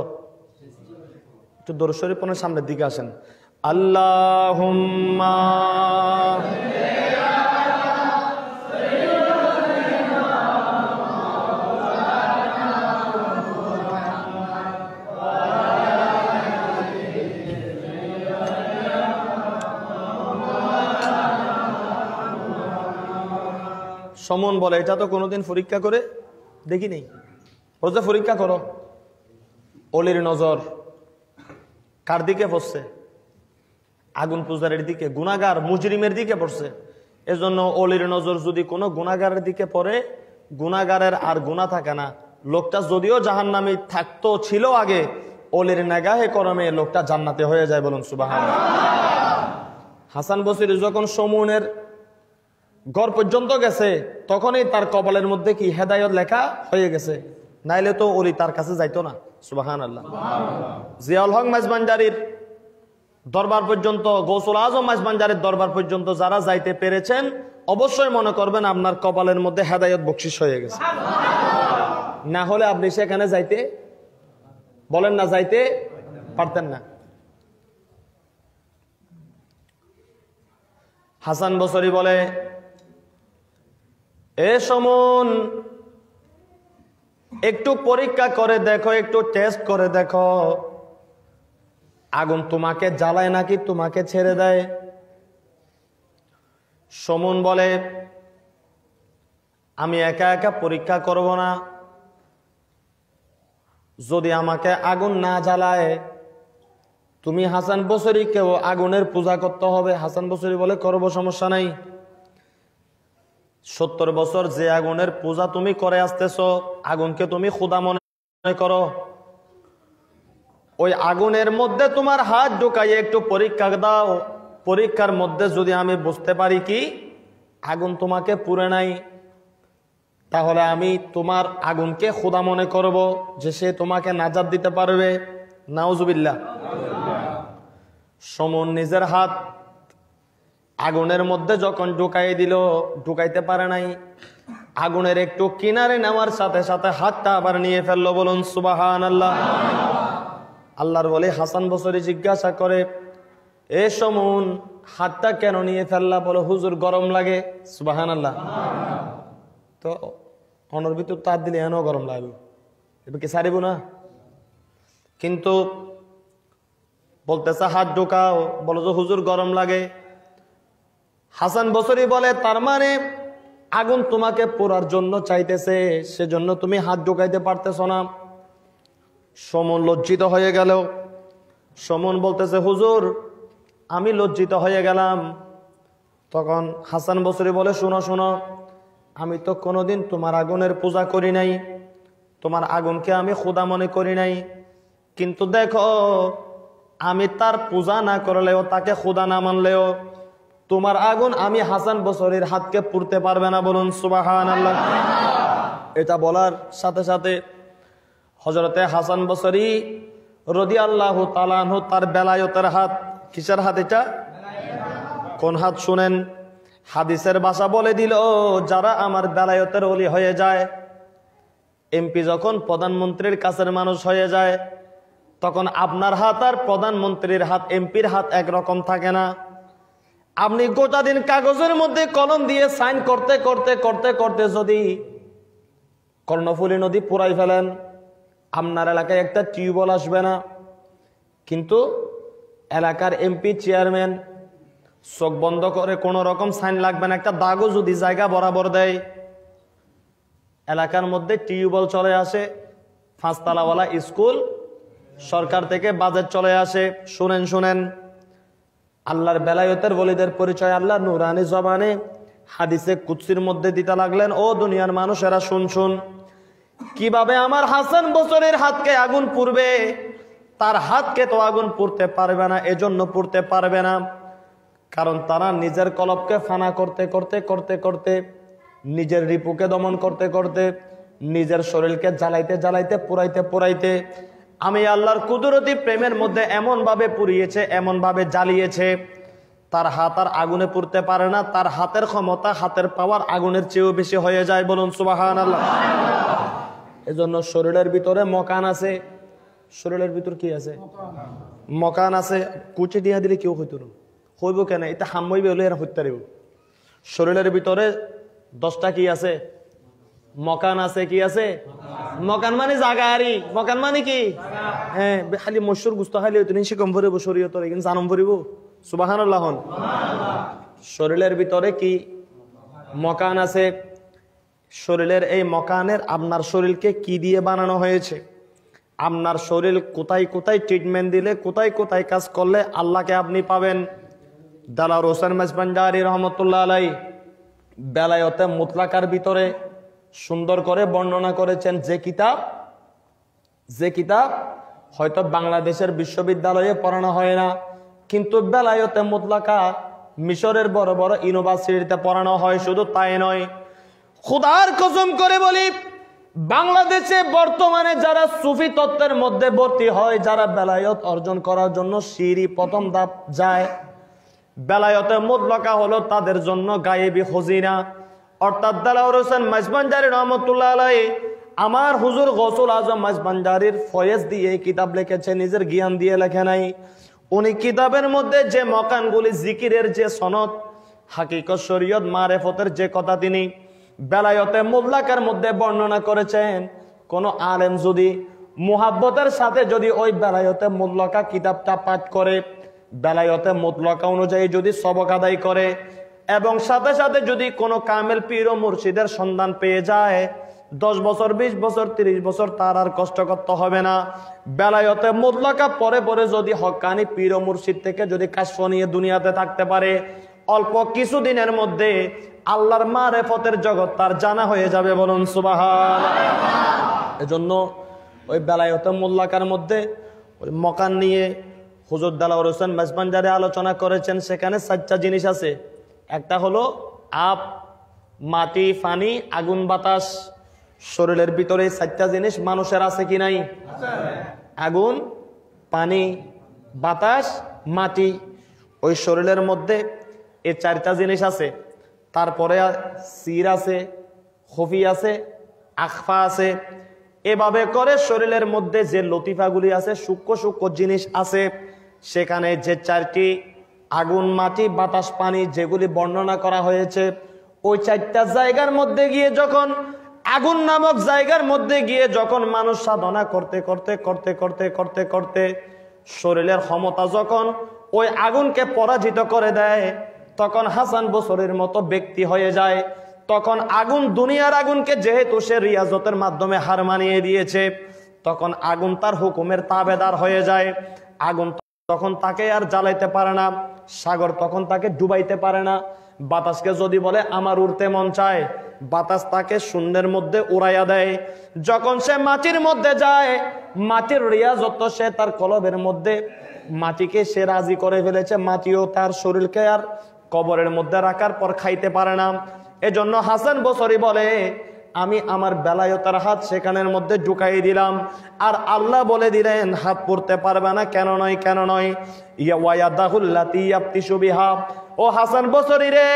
একটু দরুদ শরীফ পড়েন, সামনের দিকে আসেন। আল্লাহুম্মা সমন বলে, এটা তো কোনোদিন পরীক্ষা করে দেখি নেই। বলছে পরীক্ষা করো। অলির নজর কার দিকে পড়ছে? আগুন পূজারের দিকে, গুনাহগার মুজরিমের দিকে পড়ছে। এজন্য অলির নজর যদি কোনো গুনাহগারের দিকে পড়ে, গুনাহগারের আর গুনাহ থাকে না। লোকটা যদিও জাহান্নামী থাকতো, ছিল আগে, অলির নেগাহে করমে লোকটা জান্নাতে হয়ে যায়। বলুন সুবহানাল্লাহ। হাসান বসরি যখন সমুনের ঘর পর্যন্ত গেছে, তখনই তার কপালের মধ্যে কি হেদায়েত লেখা হয়ে গেছে, নাইলে তো ওলি তার কাছে যাইতো না। সুবহানাল্লাহ। জিয়াউল হক মাইজবান্ডারির দরবার পর্যন্ত, গৌসুল আজম মাইজবান্ডারির দরবার পর্যন্ত যারা যাইতে পেরেছেন, অবশ্যই মনে করবেন আপনার কপালের মধ্যে হেদায়েত বকশিশ হয়ে গেছে। না হলে আপনি সেখানে যাইতে বলেন না, যাইতে পারতেন না। হাসান বসরি বলে, এ সমন, একটু পরীক্ষা করে দেখো, একটু টেস্ট করে দেখো, আগুন তোমাকে জ্বালায় নাকি তোমাকে ছেড়ে দেয়। সমন বলে, আমি একা একা পরীক্ষা করব না, যদি আমাকে আগুন না জ্বালায় তুমি হাসান বসরিকেও আগুনের পূজা করতে হবে। হাসান বসরি বলে, করব, সমস্যা নাই। 70 বছর যে আগুনের পূজা তুমি করে আসতেছ, আগুনকে তুমি খোদা মনে করো, ওই আগুনের মধ্যে তোমার হাত ঢুকাইয়ে একটু পরীক্ষা দাও। পরীক্ষার মধ্যে যদি আমি বুঝতে পারি কি আগুন তোমাকে পুড়ে নাই, তাহলে আমি তোমার আগুনকে খোদা মনে করব, যে সে তোমাকে নাজাত দিতে পারবে। নাউজুবিল্লাহ। সমন নিজের হাত আগুনের মধ্যে যখন ঢুকাই দিল, ঢুকাইতে পারে নাই, আগুনের একটু কিনারে নেওয়ার সাথে সাথে হাতটা আবার নিয়ে ফেললো। বলুন সুবহানাল্লাহ। আল্লাহর বলে হাসান বসরি জিজ্ঞাসা করে, এ সমন, হাতটা কেন নিয়ে ফেললা? বলো, হুজুর গরম লাগে। সুবহানাল্লাহ। তো অনর ভিতর তার দিলে এনও গরম লাগবে, এবার কি সারিব না? কিন্তু বলতেছে হাত ঢোকাও, বলো যে হুজুর গরম লাগে। হাসান বসরি বলে, তার মানে আগুন তোমাকে পোড়ার জন্য চাইতেছে, সেজন্য তুমি হাত ঢোকাইতে পারতেছ না। সমন লজ্জিত হয়ে গেল। সমন বলতেছে, হুজুর আমি লজ্জিত হয়ে গেলাম। তখন হাসান বসরি বলে, শোনো শোনো, আমি তো কোনোদিন তোমার আগুনের পূজা করি নাই, তোমার আগুনকে আমি খোদা মনে করি নাই, কিন্তু দেখো আমি তার পূজা না করলেও, তাকে খোদা না মানলেও তোমার আগুন আমি হাসান বসরির হাতকে পুড়তে পারবে না। বলুন সুবহানাল্লাহ। এটা বলার সাথে সাথে হযরতে হাসান বসরি রাদিয়াল্লাহু তাআলা আনহু তার বেলায়েতের হাত, কিসের হাত এটা? কোন হাত শুনেন? হাদিসের ভাষা বলে দিল, যারা আমার বেলায়েতের ওলি হয়ে যায়, এমপি যখন প্রধানমন্ত্রীর কাছের মানুষ হয়ে যায়, তখন আপনার হাত আর প্রধানমন্ত্রীর হাত, এমপির হাত একরকম থাকে না। আপনি গোটা দিন কাগজের মধ্যে কলম দিয়ে সাইন করতে করতে করতে করতে যদি কর্ণফুলী নদী পুরাই ফেলেন, আপনার এলাকায় একটা টিউবওয়েল আসবে না। কিন্তু এলাকার এমপি, চেয়ারম্যান চোখ বন্ধ করে কোনো রকম সাইন লাগবে না, একটা দাগও যদি জায়গা বরাবর দেয়, এলাকার মধ্যে টিউবওয়েল চলে আসে, 5 তলাওয়ালা স্কুল, সরকার থেকে বাজেট চলে আসে। শুনেন শুনেন, আল্লাহর বেলায়েতের ওলিদের পরিচয় আল্লাহ নুরানি জবানে হাদিসে কুদসির মধ্যে দিতে লাগলেন। ও দুনিয়ার মানুষেরা শুন শুন, কিভাবে আমার হাসান বসরির হাতকে আগুন পুড়বে। তার হাতকে তো আগুন পুড়তে পারবে না, এজন্য পুড়তে পারবে না কারণ তারা নিজের কলবকে ফানা করতে করতে করতে করতে, নিজের রিপুকে দমন করতে করতে, নিজের শরীরকে জ্বালাইতে জ্বালাইতে, পুরাইতে পুরাইতে আমি আল্লাহর কুদরতি প্রেমের মধ্যে এমন ভাবে পুড়িয়েছে, এমন ভাবে জ্বালিয়েছে, তার হাত আর আগুনে পুড়তে পারে না। তার হাতের ক্ষমতা, হাতের পাওয়ার আগুনের চেয়েও বেশি হয়ে যায়। বলুন সুবহানাল্লাহ। এজন্য শরীরের ভিতরে মকান আছে। শরীরের ভিতর কি আছে? মকান আছে। কুচে দিয়া দিলে কেউ হইতো না, হইব কেন? এটা হামইবে হলে এরা হইতে পারিব। শরীরের ভিতরে 10টা কি আছে? মকান আছে। কি আছে? মকান মানে জাগা। আরি মকান মানে কি? হ্যাঁ, খালি মসুর গুস্ত খালি হইতো নিশে কম ভরিব শরীয়তর, এখানে জানম ভরিব। সুবহানাল্লাহ। শরীরের ভিতরে কি মকান আছে। শরীরের এই মকানের আপনার শরীরকে কি দিয়ে বানানো হয়েছে, আপনার শরীর কোথায় কোথায় ট্রিটমেন্ট দিলে, কোথায় কোথায় কাজ করলে আল্লাহকে আপনি পাবেন। দেলাওয়ার হোসেন মাঝবান্ডারী রহমতুল্লাহ আলাই বেলায়েতে মুতলাকার ভিতরে সুন্দর করে বর্ণনা করেছেন। যে কিতাব হয়তো বাংলাদেশের বিশ্ববিদ্যালয়ে পড়ানো হয় না, কিন্তু বেলায়েতে মুতলাকা মিশরের বড় বড় ইউনিভার্সিটিতে পড়ানো হয়। শুধু তাই নয়, খোদার কসম করে বলি, বাংলাদেশে বর্তমানে যারা সুফি তত্ত্বের মধ্যে ভর্তি হয়, যারা বেলায়েত অর্জন করার জন্য সিঁড়ি প্রথম ধাপ যায়, বেলায়েতে মুতলাকা হলো তাদের জন্য গায়েবী খজিনা। অর্থাৎ দেলাওয়ার হোসেন মাঝবান্ডারী রহমতুল্লাহ আলাইহি আমার হুজুর গৌসুল আজম মাঝবান্ডারীর ফয়েজ দিয়ে কিতাব লিখেছে, নিজের জ্ঞান দিয়ে লেখে নাই। উনি কিতাবের মধ্যে যে মকানগুলি, জিকিরের যে সনদ, হাকিকত, শরীয়ত, মারেফতের যে কথা তিনি বেলায়েতে মুতলাকার মধ্যে বর্ণনা করেছেন, কোন আলেম যদি মুহাব্বতের সাথে যদি ওই বেলায়েতে মুতলাকা কিতাবটা পাঠ করে, বেলায়েতে মুতলাকা অনুযায়ী যদি সবক আদায় করে, এবং সাথে সাথে যদি কোনো কামেল পীর ও মুর্শিদের সন্ধান পেয়ে যায়, 10 বছর 20 বছর 30 বছর তার আর কষ্ট করতে হবে না। বেলায়েতে মুতলাকা পরে পরে যদি হক্কানি পীর ও মুর্শিদ থেকে যদি কাশফ নিয়ে দুনিয়াতে থাকতে পারে, অল্প কিছুদিনের মধ্যে আল্লাহর মারেফতের জগৎ তার জানা হয়ে যাবে। বলুন সুবহানাল্লাহ। এজন্য ওই বেলায়েতে মুতলাকার মধ্যে ওই মকান নিয়ে হুজুর দেলাওয়ার হোসেন মেজবানজারি আলোচনা করেছেন। সেখানে 4টা জিনিস আছে। একটা হলো আপ, মাটি, পানি, আগুন, বাতাস। শরীরের ভিতরে 4টা জিনিস মানুষের আছে কি নাই? আগুন, পানি, বাতাস, মাটি। ওই শরীরের মধ্যে এই 4টা জিনিস আছে। তারপরে সির আছে, খফি আছে, আখফা আছে। এভাবে করে শরীরের মধ্যে যে লতিফাগুলি আছে, সূক্ষ্ম সূক্ষ্ম জিনিস আছে, সেখানে যে 4টি আগুন, মাটি, বাতাস, পানি যেগুলি বর্ণনা করা হয়েছে, ওই 4টা জায়গার মধ্যে গিয়ে যখন, আগুন নামক জায়গার মধ্যে গিয়ে যখন মানুষ সাধনা করতে করতে করতে করতে করতে করতে শরীরের ক্ষমতা যখন ওই আগুনকে পরাজিত করে দেয়, তখন হাসান বসরির মতো ব্যক্তি হয়ে যায়। তখন আগুন, দুনিয়ার আগুনকে যেহেতু সে রিয়াজতের মাধ্যমে হার মানিয়ে দিয়েছে, তখন আগুন তার হুকুমের তাবেদার হয়ে যায়। আগুন তখন তাকে আর জ্বালাইতে পারে না, সাগর তখন তাকে ডুবাইতে পারে না। বাতাসকে যদি বলে আমার উড়তে মন চায়, বাতাস তাকে শূন্যের মধ্যে উড়াইয়া দেয়। যখন সে মাটির মধ্যে যায়, মাটির রিয়াজত সে তার কলবের মধ্যে, মাটিকে সে রাজি করে ফেলেছে, মাটিও তার শরীরকে আর কবরের মধ্যে রাখার পর খাইতে পারে না। এজন্য হাসান বসরি বলে, আমি আমার বেলায়েতের হাত সেখানের মধ্যে ঢুকাই দিলাম, আর আল্লাহ বলে দিলেন হাত পড়তে পারবে না। কেন নয়, কেন নয়? ইয়াদাহুল্লাতি ইয়াবতিশু বিহা, ও হাসান বসরি রে,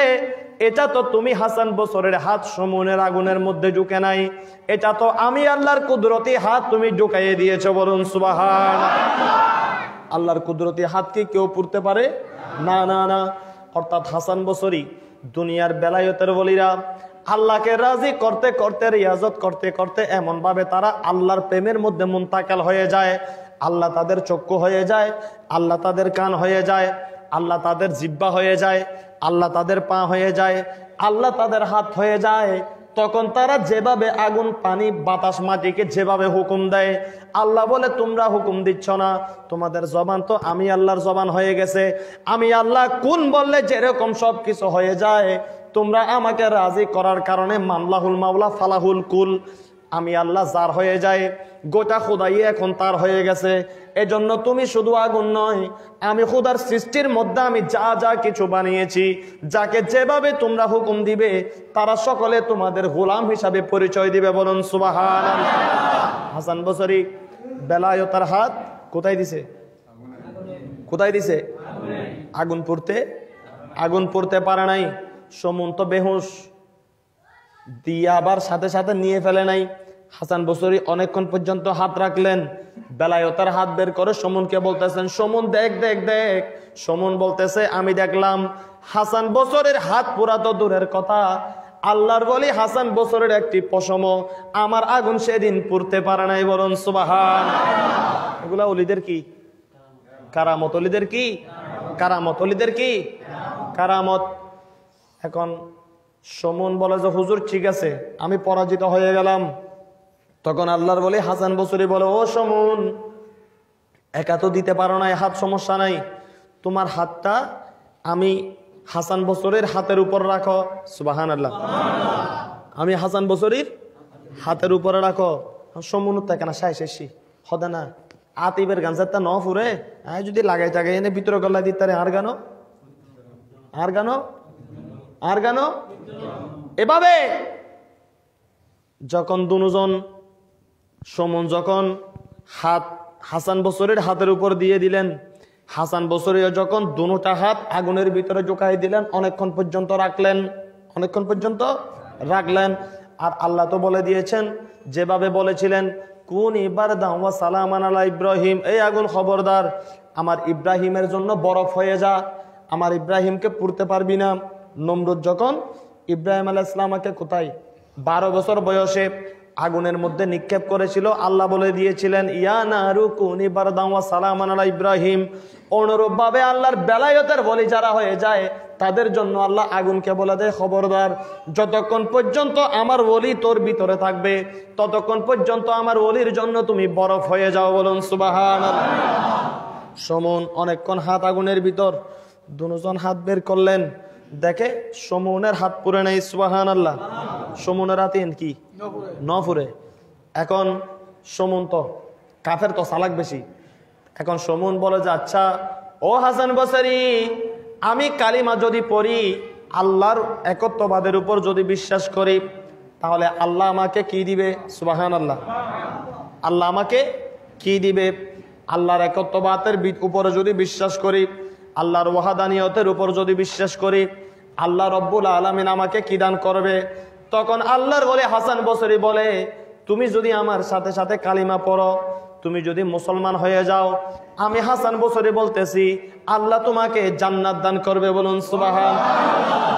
এটা তো তুমি হাসান বসরের হাত সমুনের আগুনের মধ্যে ঢুকে নাই, এটা তো আমি আল্লাহর কুদরতি হাত তুমি ঢুকাইয়ে দিয়েছো। বলুন সুবহানাল্লাহ। আল্লাহর কুদরতি হাত কি কেউ পড়তে পারে? না না না। অর্থাৎ হাসান বসরি, দুনিয়ার বেলায়েতের ওলিরা আল্লাহকে রাজি করতে করতে, রিয়াজত করতে করতে এমন ভাবে তারা আল্লাহর প্রেমের মধ্যে মুনতাকাল হয়ে যায়। আল্লাহ তাদের চক্ষু হয়ে যায়, আল্লাহ তাদের কান হয়ে যায়, আল্লাহ তাদের জিহ্বা হয়ে যায়, আল্লাহ তাদের পা হয়ে যায়, আল্লাহ তাদের হাত হয়ে যায়। তখন তারা যেভাবে আগুন, পানি, বাতাস, মাটিকে যেভাবে হুকুম দেয়, আল্লাহ বলে তোমরা হুকুম দিচ্ছ না, তোমাদের জবান তো আমি আল্লাহর জবান হয়ে গেছে। আমি আল্লাহ কোন বললে যেরকম সব কিছু হয়ে যায়, তোমরা আমাকে রাজি করার কারণে মামলাহুল মাওলা ফালাহুল কুল, আমি আল্লাহ যার হয়ে যায়, গোটা খুদাই এখন তার হয়ে গেছে। এজন্য তুমি শুধু আগুন নয়, আমি খুদার সৃষ্টির মধ্যে আমি যা যা কিছু বানিয়েছি, যাকে যেভাবে তোমরা হুকুম দিবে, তারা সকলে তোমাদের গোলাম হিসাবে পরিচয় দিবে। বলুন সুবহানাল্লাহ। হাসান বসরি বেলায়েতের হাত কোথায় দিছে? কোথায় দিছে? আগুন পড়তে, আগুন পড়তে পারে নাই। সমুন তো বেহুশ, দিয়ে আবার সাথে সাথে নিয়ে ফেলে নাই। হাসান বসরি অনেকক্ষণ পর্যন্ত হাত রাখলেন, বেলায়েতের হাত বের করে সমুনকে বলতেছেন, সমুন দেখ দেখ দেখ। সমুন বলতেছে, আমি দেখলাম। হাসান বসরির হাত পুরা তো দূরের কথা, আল্লাহর বলি হাসান বসরির একটি পশম আমার আগুন সেদিন পুড়তে পারে নাই। বলুন সুবহানাল্লাহ। এগুলা ওলিদের কি কারামত? ওলিদের কি কারামত? ওলিদের কি কারামত? এখন সমুন বলে যে হুজুর ঠিক আছে, আমি পরাজিত হয়ে গেলাম। তখন আল্লাহর বলি হাসান বসরি বলে, ও সমুন, একা তো দিতে পারো না হাত, সমস্যা নাই, তোমার হাতটা আমি হাসান বসরির হাতের উপর রাখো। সুবহানাল্লাহ। আমি হাসান বসরির হাতের উপরে রাখো। সমুন থাকে না, সাই শেষি হদে না আতিবের গাঞ্জারটা ন ফুরে যদি লাগাই থাকে এনে ভিতরে গলা দিতে আর গানো, আর গানো, আর গানো। এভাবে যখন দুজন, সমন যখন হাত হাসান বসরির হাতের উপর দিয়ে দিলেন, হাসান বসরি যখন দুটা হাত আগুনের ভিতরে ঢুকাই দিলেন, অনেকক্ষণ পর্যন্ত রাখলেন, অনেকক্ষণ পর্যন্ত রাখলেন। আর আল্লাহ তো বলে দিয়েছেন, যেভাবে বলেছিলেন, কোন ইবার দাওয়া সালামান আলা ইব্রাহিম, এই আগুন খবরদার আমার ইব্রাহিমের জন্য বরফ হয়ে যা, আমার ইব্রাহিমকে পুড়তে পারবি না। নমরুদ যখন ইব্রাহিম আলাইহিস সালামকে কোথায় 12 বছর বয়সে আগুনের মধ্যে নিক্ষেপ করেছিল, আল্লাহ বলে দিয়েছিলেন ইয়া নারু কুনি বারদান ওয়া সালামান আলা ইব্রাহিম। অনুরূপ ভাবে আল্লাহর বেলায়েতের ওলি যারা হয়ে যায় তাদের জন্য আল্লাহ আগুনকে বলে দেয় খবরদার, যতক্ষণ পর্যন্ত আমার ওলি তোর ভিতরে থাকবে ততক্ষণ পর্যন্ত আমার ওলির জন্য তুমি বরফ হয়ে যাও। বলুন সুবহানাল্লাহ। সমুন অনেকক্ষণ হাত আগুনের ভিতর, দুজন হাত বের করলেন, দেখে সমুনের হাত পুরে নেই। সুবহানাল্লাহ। সমুনের হাতে কি নফুরে। এখন সমুন তো কাফের, তো চালাক বেশি। এখন সমুন বলে যে আচ্ছা ও হাসান বসরি, আমি কালিমা যদি পড়ি, আল্লাহর একত্ববাদের উপর যদি বিশ্বাস করি, তাহলে আল্লাহ আমাকে কি দিবে? সুবহানাল্লাহ। আল্লাহ আমাকে কি দিবে? আল্লাহর একত্ববাদের উপরে যদি বিশ্বাস করি, আল্লাহর ওয়াহাদানিয়তের উপর যদি বিশ্বাস করি, আল্লাহ রব্বুল আলামিন আমাকে কি দান করবে? তখন আল্লাহর বলে হাসান বসরি বলে, তুমি যদি আমার সাথে সাথে কালিমা পড়ো, তুমি যদি মুসলমান হয়ে যাও, আমি হাসান বসরি বলতেছি আল্লাহ তোমাকে জান্নাত দান করবে। বলুন সুবহানাল্লাহ।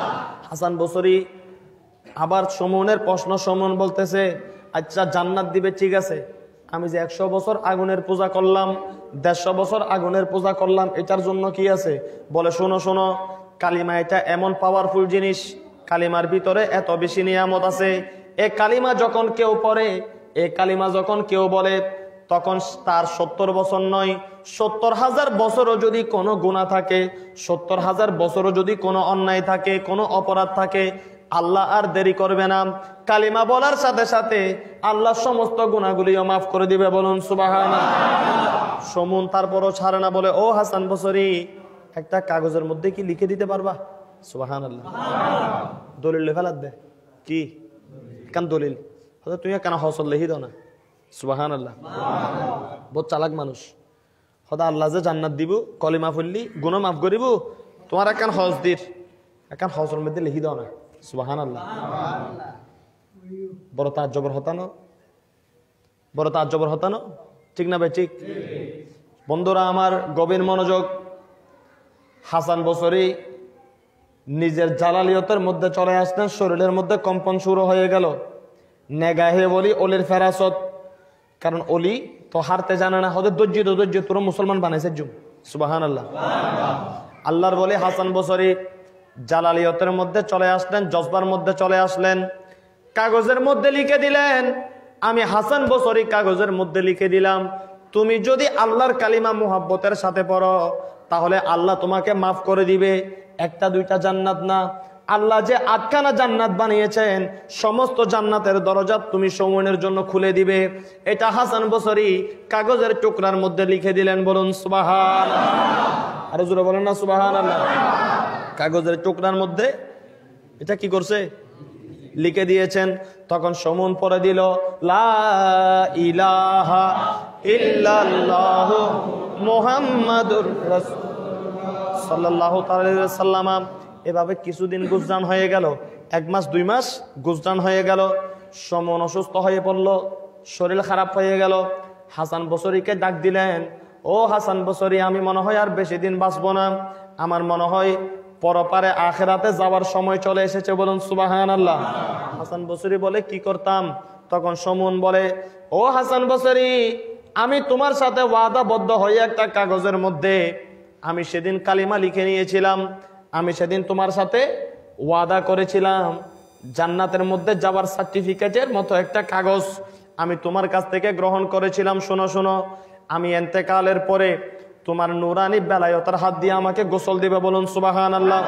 হাসান বসরি আবার সমুনের প্রশ্ন, সমুন বলতেছে আচ্ছা জান্নাত দিবে ঠিক আছে, আমি যে 100 বছর আগুনের পূজা করলাম, 150 বছর আগুনের পূজা করলাম, এটার জন্য কি আছে? বলে শোনো শোনো, কালিমা এটা এমন পাওয়ারফুল জিনিস, কালিমার ভিতরে এত বেশি নিয়ামত আছে। এই কালিমা যখন কেউ পড়ে, এই কালিমা যখন কেউ বলে, তখন তার 70 বছর নয়, 70,000 বছরও যদি কোনো গুনাহ থাকে, 70,000 বছরও যদি কোনো অন্যায় থাকে, কোনো অপরাধ থাকে, আল্লাহ আর দেরি করবে না, কালিমা বলার সাথে সাথে আল্লাহ সমস্ত গুনাহগুলিও মাফ করে দিবে। বলুন সুবহানাল্লাহ। সমুন তারপরও ছাড়ে না, বলে ও হাসান বসরি, একটা কাগজের মধ্যে কি লিখে দিতে পারবা? সুবহানাল্লাহ। দলিল লেখালাত দে কি কান দলিল, তুমি কেন হসল লিখি দাও না? সুবহানাল্লাহ। বহুত চালাক মানুষ। সদা আল্লাহ যে জান্নাত দিব, কলিমা ফুললি গুনাহ মাফ করিব, তোমার একখান হজ দির, একখান হজের মধ্যে লিখি দাও না। সুবহানাল্লাহ। বড় তাজ্জবের হতানো, বড় তাজ্জবের হতানো, ঠিক না ভাই? ঠিক। বন্ধুরা আমার গভীর মনোযোগ। হাসান বসরি নিজের জালালিয়তের মধ্যে চলে আসলেন, শরীরের মধ্যে কম্পন শুরু হয়ে গেল। নেগাহে বলি অলির ফেরাসত, কারণ অলি তো হারতে জানে না, হয়তো ধৈর্য তোরা মুসলমান বানাইছে জুম। সুবহানাল্লাহ। আল্লাহর বলে হাসান বসরি জালালিয়তের মধ্যে চলে আসলেন, জজবার মধ্যে চলে আসলেন, কাগজের মধ্যে লিখে দিলেন, আমি হাসান বসরি কাগজের মধ্যে লিখে দিলাম, তুমি যদি আল্লাহর কালিমা মুহাব্বতের সাথে পড়ো, তাহলে আল্লাহ তোমাকে মাফ করে দিবে। একটা দুইটা জান্নাত না, আল্লাহ যে 8খানা জান্নাত বানিয়েছেন, সমস্ত জান্নাতের দরজা তুমি সমুনের জন্য খুলে দিবে। এটা হাসান বসরি কাগজের টুকরার মধ্যে লিখে দিলেন। বলুন সুবহানাল্লাহ। আরো জোরে বলেন না সুবহানাল্লাহ। কাগজের টুকরার মধ্যে এটা কি করছে? লিখে দিয়েছেন। তখন সমুন পড়ে দিল লা ইলাহা ইল্লাল্লাহ মুহাম্মাদুর রাসূলুল্লাহ সাল্লাল্লাহু আলাইহি ওয়াসাল্লাম। এভাবে কিছুদিন গুজরান হয়ে গেল, 1 মাস 2 মাস গুজরান হয়ে গেল। সমন অসুস্থ হয়ে পড়ল, শরীর খারাপ হয়ে গেল। হাসান বসরিকে ডাক দিলেন, ও হাসান বসরি, আমি মনে হয় আর বেশি দিন বাঁচবো না, আমার মনে হয় পরপারে আখিরাতে যাওয়ার সময় চলে এসেছে। বলুন সুবহানাল্লাহ। হাসান বসরি বলে কি করতাম? তখন সমুন বলে, ও হাসান বসরি, আমি তোমার সাথে ওয়াদাবদ্ধ হয়ে একটা কাগজের মধ্যে আমি সেদিন কালিমা লিখে নিয়েছিলাম, আমি সেদিন তোমার সাথে ওয়াদা করেছিলাম, জান্নাতের মধ্যে যাওয়ার সার্টিফিকেটের মতো একটা কাগজ আমি তোমার কাছ থেকে গ্রহণ করেছিলাম। শোনো শোনো, আমি ইন্তেকালের পরে তোমার নুরানি বেলায়েতের হাত দিয়ে আমাকে গোসল দিবে। বলুন সুবহানাল্লাহ।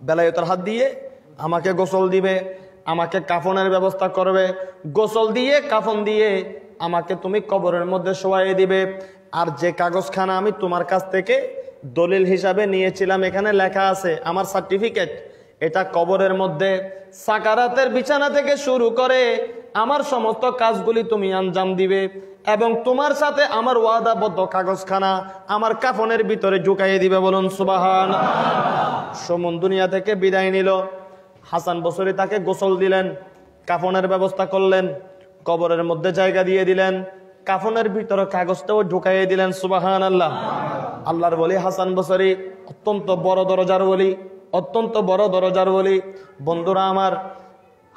বেলায়েতের হাত দিয়ে আমাকে গোসল দিবে, আমাকে কাফনের ব্যবস্থা করবে, গোসল দিয়ে কাফন দিয়ে আমাকে তুমি কবরের মধ্যে শোয়াইয়ে দিবে। আর যে কাগজখানা আমি তোমার কাছ থেকে দলিল হিসাবে নিয়েছিলাম, এখানে লেখা আছে আমার সার্টিফিকেট, এটা কবরের মধ্যে সাকারাতের বিছানা থেকে শুরু করে আমার সমস্ত কাজগুলি তুমি আঞ্জাম দিবে, এবং তোমার সাথে আমার ওয়াদাবদ্ধ কাগজখানা আমার কাফনের ভিতরে ঢুকাইয়ে দিবে। বলুন সুবহানাল্লাহ। সমন দুনিয়া থেকে বিদায় নিল। হাসান বসরি তাকে গোসল দিলেন, কাফনের ব্যবস্থা করলেন, কবরের মধ্যে জায়গা দিয়ে দিলেন, কাফনের ভিতরে কাগজটাও ঢুকাইয়ে দিলেন। সুবহানাল্লাহ। আল্লাহর ওলি হাসান বসরি অত্যন্ত বড় দরজার ওলি, অত্যন্ত বড় দরজার ওলি। বন্ধুরা আমার,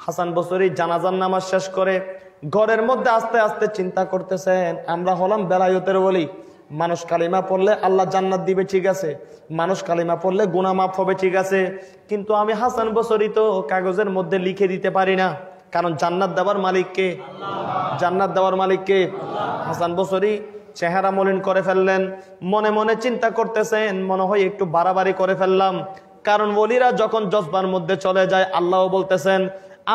হাসান বসরি জানাজার নামাজ শেষ করে ঘরের মধ্যে আস্তে আস্তে চিন্তা করতেছেন, আমরা হলাম বেলায়েতের ওলি। মানুষ কালিমা পড়লে আল্লাহ জান্নাত দিবে, ঠিক আছে, মানুষ কালিমা পড়লে গুনাহ মাফ হবে, ঠিক আছে, কিন্তু আমি হাসান বসরি তো কাগজের মধ্যে লিখে দিতে পারি না, কারণ জান্নাত দেওয়ার মালিক কে? জান্নাত দেওয়ার মালিক কে? হাসান বসরি চেহারা মলিন করে ফেললেন, মনে মনে চিন্তা করতেছেন, মনে হয় একটু বাড়াবাড়ি করে ফেললাম। কারণ ওলিরা যখন জজবার মধ্যে চলে যায়, আল্লাহ বলতেছেন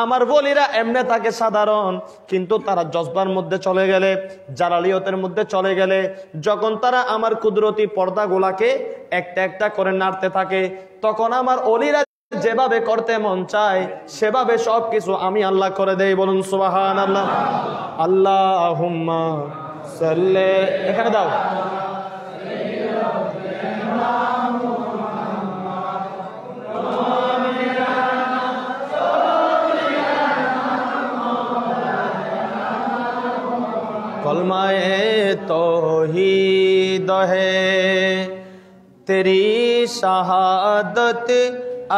আমার ওলিরা এমনে থাকে সাধারণ, কিন্তু তারা জজবার মধ্যে চলে গেলে, জালালিয়তের মধ্যে চলে গেলে, যখন তারা আমার কুদরতি পর্দাগুলাকে একটা একটা করে নাড়তে থাকে, তখন আমার ওলিরা যেভাবে করতে মন চায় সেভাবে সবকিছু আমি আল্লাহ করে দেই। বলুন সুবহানাল্লাহ। আল্লাহুম্মা সাল্লি, এখানে দাও, कलमाए तौहीद है तेरी शहादत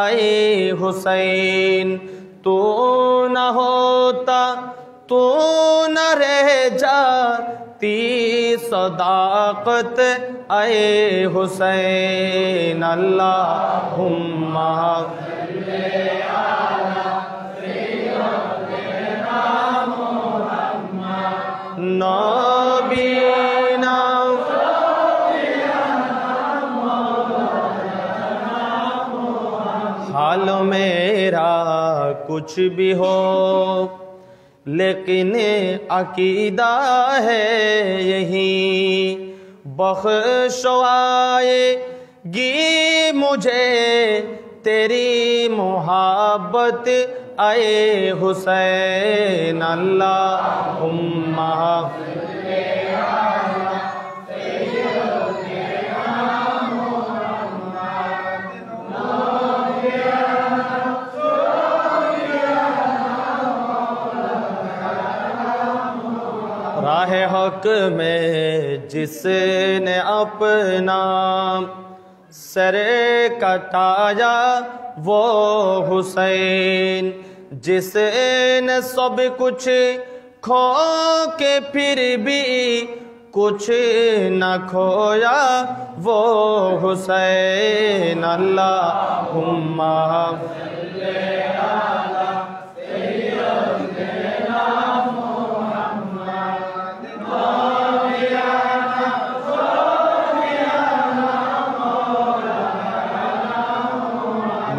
आए हुसैन, तू न होता तू न रह जाती सदाकत आए हुसैन। अल्लाहुम्मा नबीना हाल मेरा कुछ भी हो, लेकिन अकीदा है यही, बख्शवाएगी मुझे तेरी मोहब्बत आए हुसैन। अल्लाहुम्मा राह हक में जिसने अपना सरे कटाया वो हुसैन, जिसने सब कुछ खो के फिर भी कुछ न खोया वो हुसैन। अल्लाहुम्मा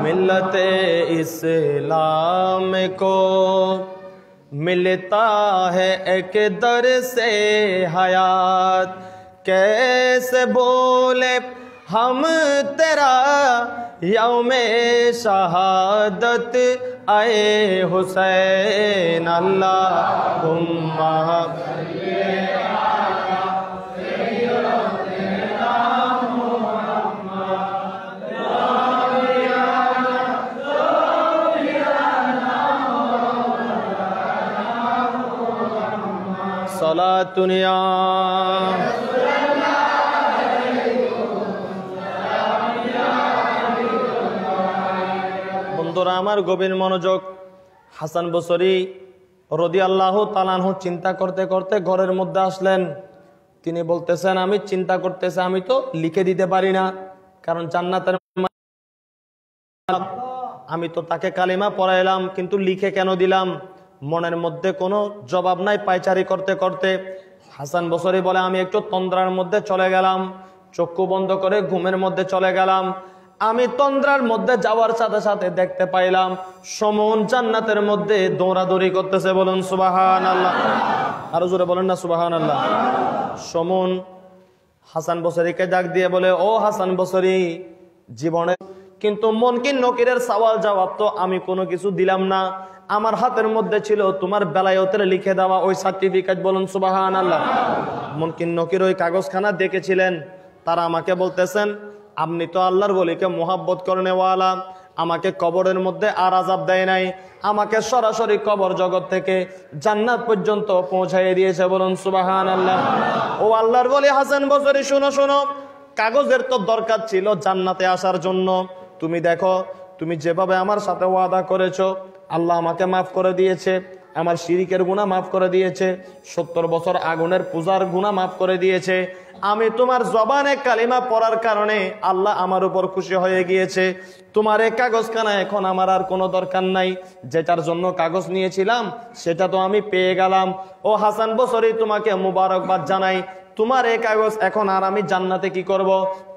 मिलते इस्लाम को मिलता है एक दर से हयात, कैसे बोले हम तेरा यौमे शहादत आए हुसैन। अल्लाहुम्मा सलातुनिया বন্ধুরা আমার গভীর মনোযোগ। হাসান বসরি রাদিয়াল্লাহু তাআলা আনহু চিন্তা করতে করতে ঘরের মধ্যে আসলেন। তিনি বলতেছেন আমি চিন্তা করতেছি, আমি তো লিখে দিতে পারি না, কারণ জান্নাতের আমি তো তাকে কালিমা পড়াইলাম, কিন্তু লিখে কেন দিলাম? মনের মধ্যে কোনো জবাব নাই। পায়চারি করতে করতে হাসান বসরি বলে আমি একটু তন্দ্রার মধ্যে চলে গেলাম, চক্ষু বন্ধ করে ঘুমের মধ্যে চলে গেলাম। আমি তন্দ্রার মধ্যে যাওয়ার সাথে সাথে দেখতে পাইলাম সমন জান্নাতের মধ্যে দৌড়াদৌড়ি করতেছে। বলুন সুবহানাল্লাহ, আরো জোরে বলেন না সুবহানাল্লাহ। সমন হাসান বসরিকে ডাক দিয়ে বলে, ও হাসান বসরি, জীবনে কিন্তু মুনকির নকিরের সওয়াল জবাব তো আমি কোনো কিছু দিলাম না, আমার হাতের মধ্যে ছিল তোমার বেলায়েতের লিখে দেওয়া ওই সার্টিফিকেট। বলুন সুবহানাল্লাহ। মুনকির নকির ওই কাগজখানা দেখেছিলেন, তারা আমাকে বলতেছেন আপনি তো আল্লাহর ওলিকে মোহাব্বত করেনওয়ালা, আমাকে কবরের মধ্যে আর আযাব দেয় নাই, আমাকে সরাসরি কবর জগৎ থেকে জান্নাত পর্যন্ত পৌঁছাইয়ে দিয়েছে। বলুন সুবহানাল্লাহ। ও আল্লাহর ওলি হাসান বসরি, শোনো শোনো, কাগজের তো দরকার ছিল জান্নাতে আসার জন্য। তুমি দেখো, তুমি যেভাবে আমার সাথে ওয়াদা করেছো আল্লাহ আমাকে মাফ করে দিয়েছে, আমার শিরিকের গুনাহ মাফ করে দিয়েছে, 70 বছর আগুনের পূজার গুনাহ মাফ করে দিয়েছে। আমি তোমার জবানে কালিমা পড়ার কারণে আল্লাহ আমার উপর খুশি হয়ে গিয়েছে। তোমার এই কাগজখানা এখন আমার আর কোনো দরকার নাই। যেটার জন্য কাগজ নিয়েছিলাম সেটা তো আমি পেয়ে গেলাম। ও হাসান বসরি, তোমাকে মুবারকবাদ জানাই। তোমার এই কাগজ এখন আর আমি জান্নাতে কি করব?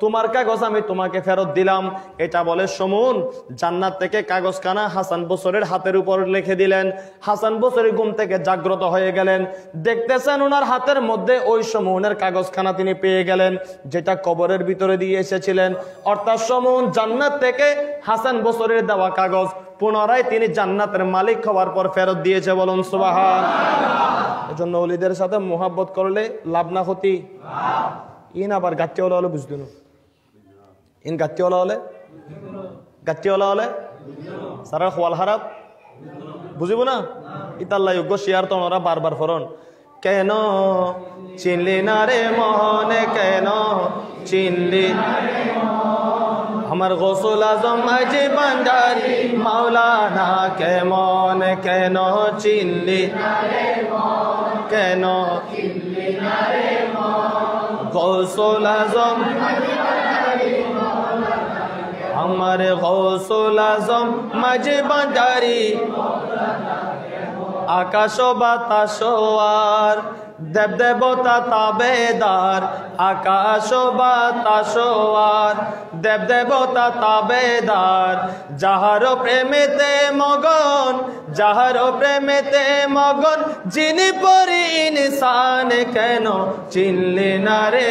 তোমার কাগজ আমি তোমাকে ফেরত দিলাম। এটা বলে সমুন জান্নাত থেকে কাগজখানা হাসান বসরির হাতের উপর লিখে দিলেন। হাসান বসরি ঘুম থেকে জাগ্রত হয়ে গেলেন, দেখতেছেন ওনার হাতের মধ্যে ওই সমুনের কাগজখানা তিনি পেয়ে গেলেন, যেটা কবরের ভিতরে দিয়ে এসেছিলেন। অর্থাৎ সমুন জান্নাত থেকে হাসান বসরির দেওয়া কাগজ পুনরায় তিনি জান্নাতের মালিক হওয়ার পর ফেরত দিয়েছে। বলুন সুবহানাল্লাহ। এজন্য ওলিদের সাথে মোহাব্বত করলে লাভ না ক্ষতি। ইন আবার গাচ্চিওয়ালা হলে বুঝতেন, ইন গাচ্চিওয়ালা হলে সারা খোয়াল হারাপ বুঝিব না। ইতাল্লা যোগ্য শিয়ার তো ওরা বারবার ফরন, কেন চিনলি না রে মনে, কেন চিনলি আমার গৌসুল আজম মাঝি ভান্ডারি মাওলানা, কেমন কেন চিনলি, কেন গৌসুল আজম আমার গৌসুল আজম মাঝি ভান্ডারি, আকাশ বাতাস আর দেব দেবতা তাবেদার, আকাশ বাতাস আর দেব দেবতা তাবেদার, যাহার প্রেমেতে মগন, যাহার প্রেমেতে মগন, যিনি পরি ইনসান, কেন চিনলি না রে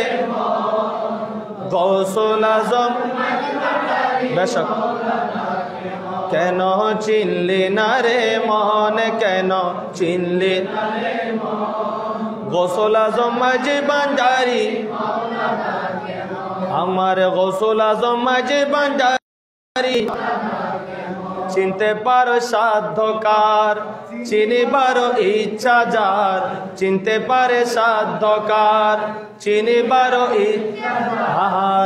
গৌসুল আজম বেশক, কেন চিনলি না রে মন, কেন চিনলি গৌসুল আজম মাঝি ভান্ডারি, আমার গৌসুল আজম মাঝি ভান্ডারি, চিনতে পারো সাধ্যকার, চিনিবার ইচ্ছা যার, চিনতে পারে সাধ্যকার, চিনিবার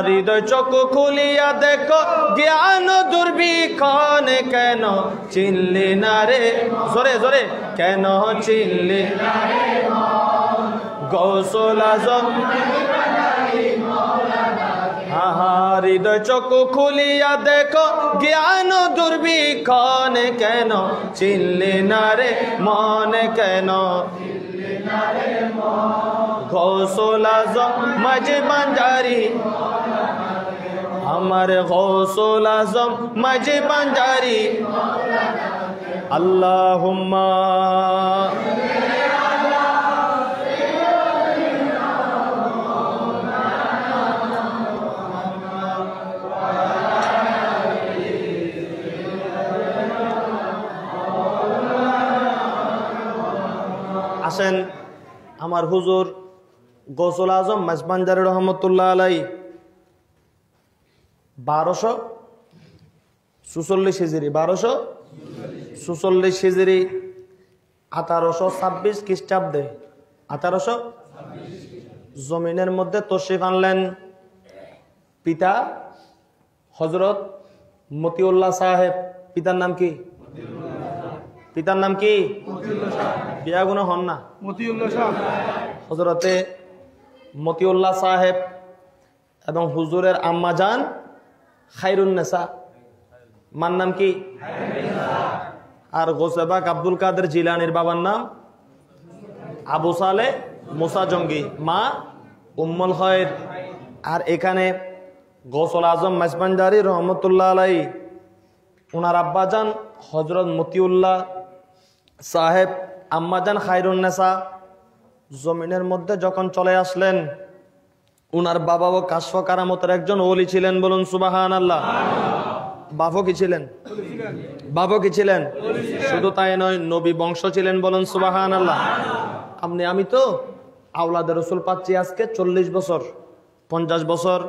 হৃদয় চক্ষু খুলিয়া দেখো জ্ঞান দুর্ভিক্ষণ, কেন চিনলি না রে জোরে জোরে, কেন চিনলি গৌসুল আজম, হৃদয় চক্ষু খুলিয়া দেখো জ্ঞান দুর্ভিক্ষণ, কেন চিনলি না রে মন, কেন গৌসুল আজম মাঝি ভান্ডারি, আমার গৌসুল আজম মাঝি ভান্ডারি। আল্লাহুম্মা আসেন আমার হুজুর গৌসুল আজম মাঝভান্ডারি রহমতুল্লাহ আলাই 1246 হিজরি, 1246 হিজরি 1826 খ্রিস্টাব্দে, 1800 জমিনের মধ্যে তশরিফ আনলেন। পিতা হযরত মতিউল্লাহ সাহেব, পিতার নাম কি? পিতার নাম কি? বিয়া গুণ হন না, হযরতে মতিউল্লাহ সাহেব এবং হুজুরের আম্মা জান খায়রুন্নেসা, মার নাম কি? আর গোসেবাক আব্দুল কাদের জিলানির বাবার নাম আবু সালে মুসা জঙ্গি, মা উম্মুল খয়র। আর এখানে গৌসুল আজম মাঝভান্ডারি রহমতুল্লাহ আলাই ওনার আব্বাজান হযরত মতিউল্লাহ সাহেব, আম্মাজান খায়রুন্নেসা জমিনের মধ্যে যখন চলে আসলেন, উনার বাবাও কাশফ কারামতের একজন ওলি ছিলেন। বলুন সুবহানাল্লাহ। বাবা কি ছিলেন? বাবা কি ছিলেন? শুধু তাই নয়, নবী বংশ ছিলেন। বলুন সুবহানাল্লাহ। আমি তো আওলাদে রসুল পাচ্ছি আজকে 40 বছর, 50 বছর।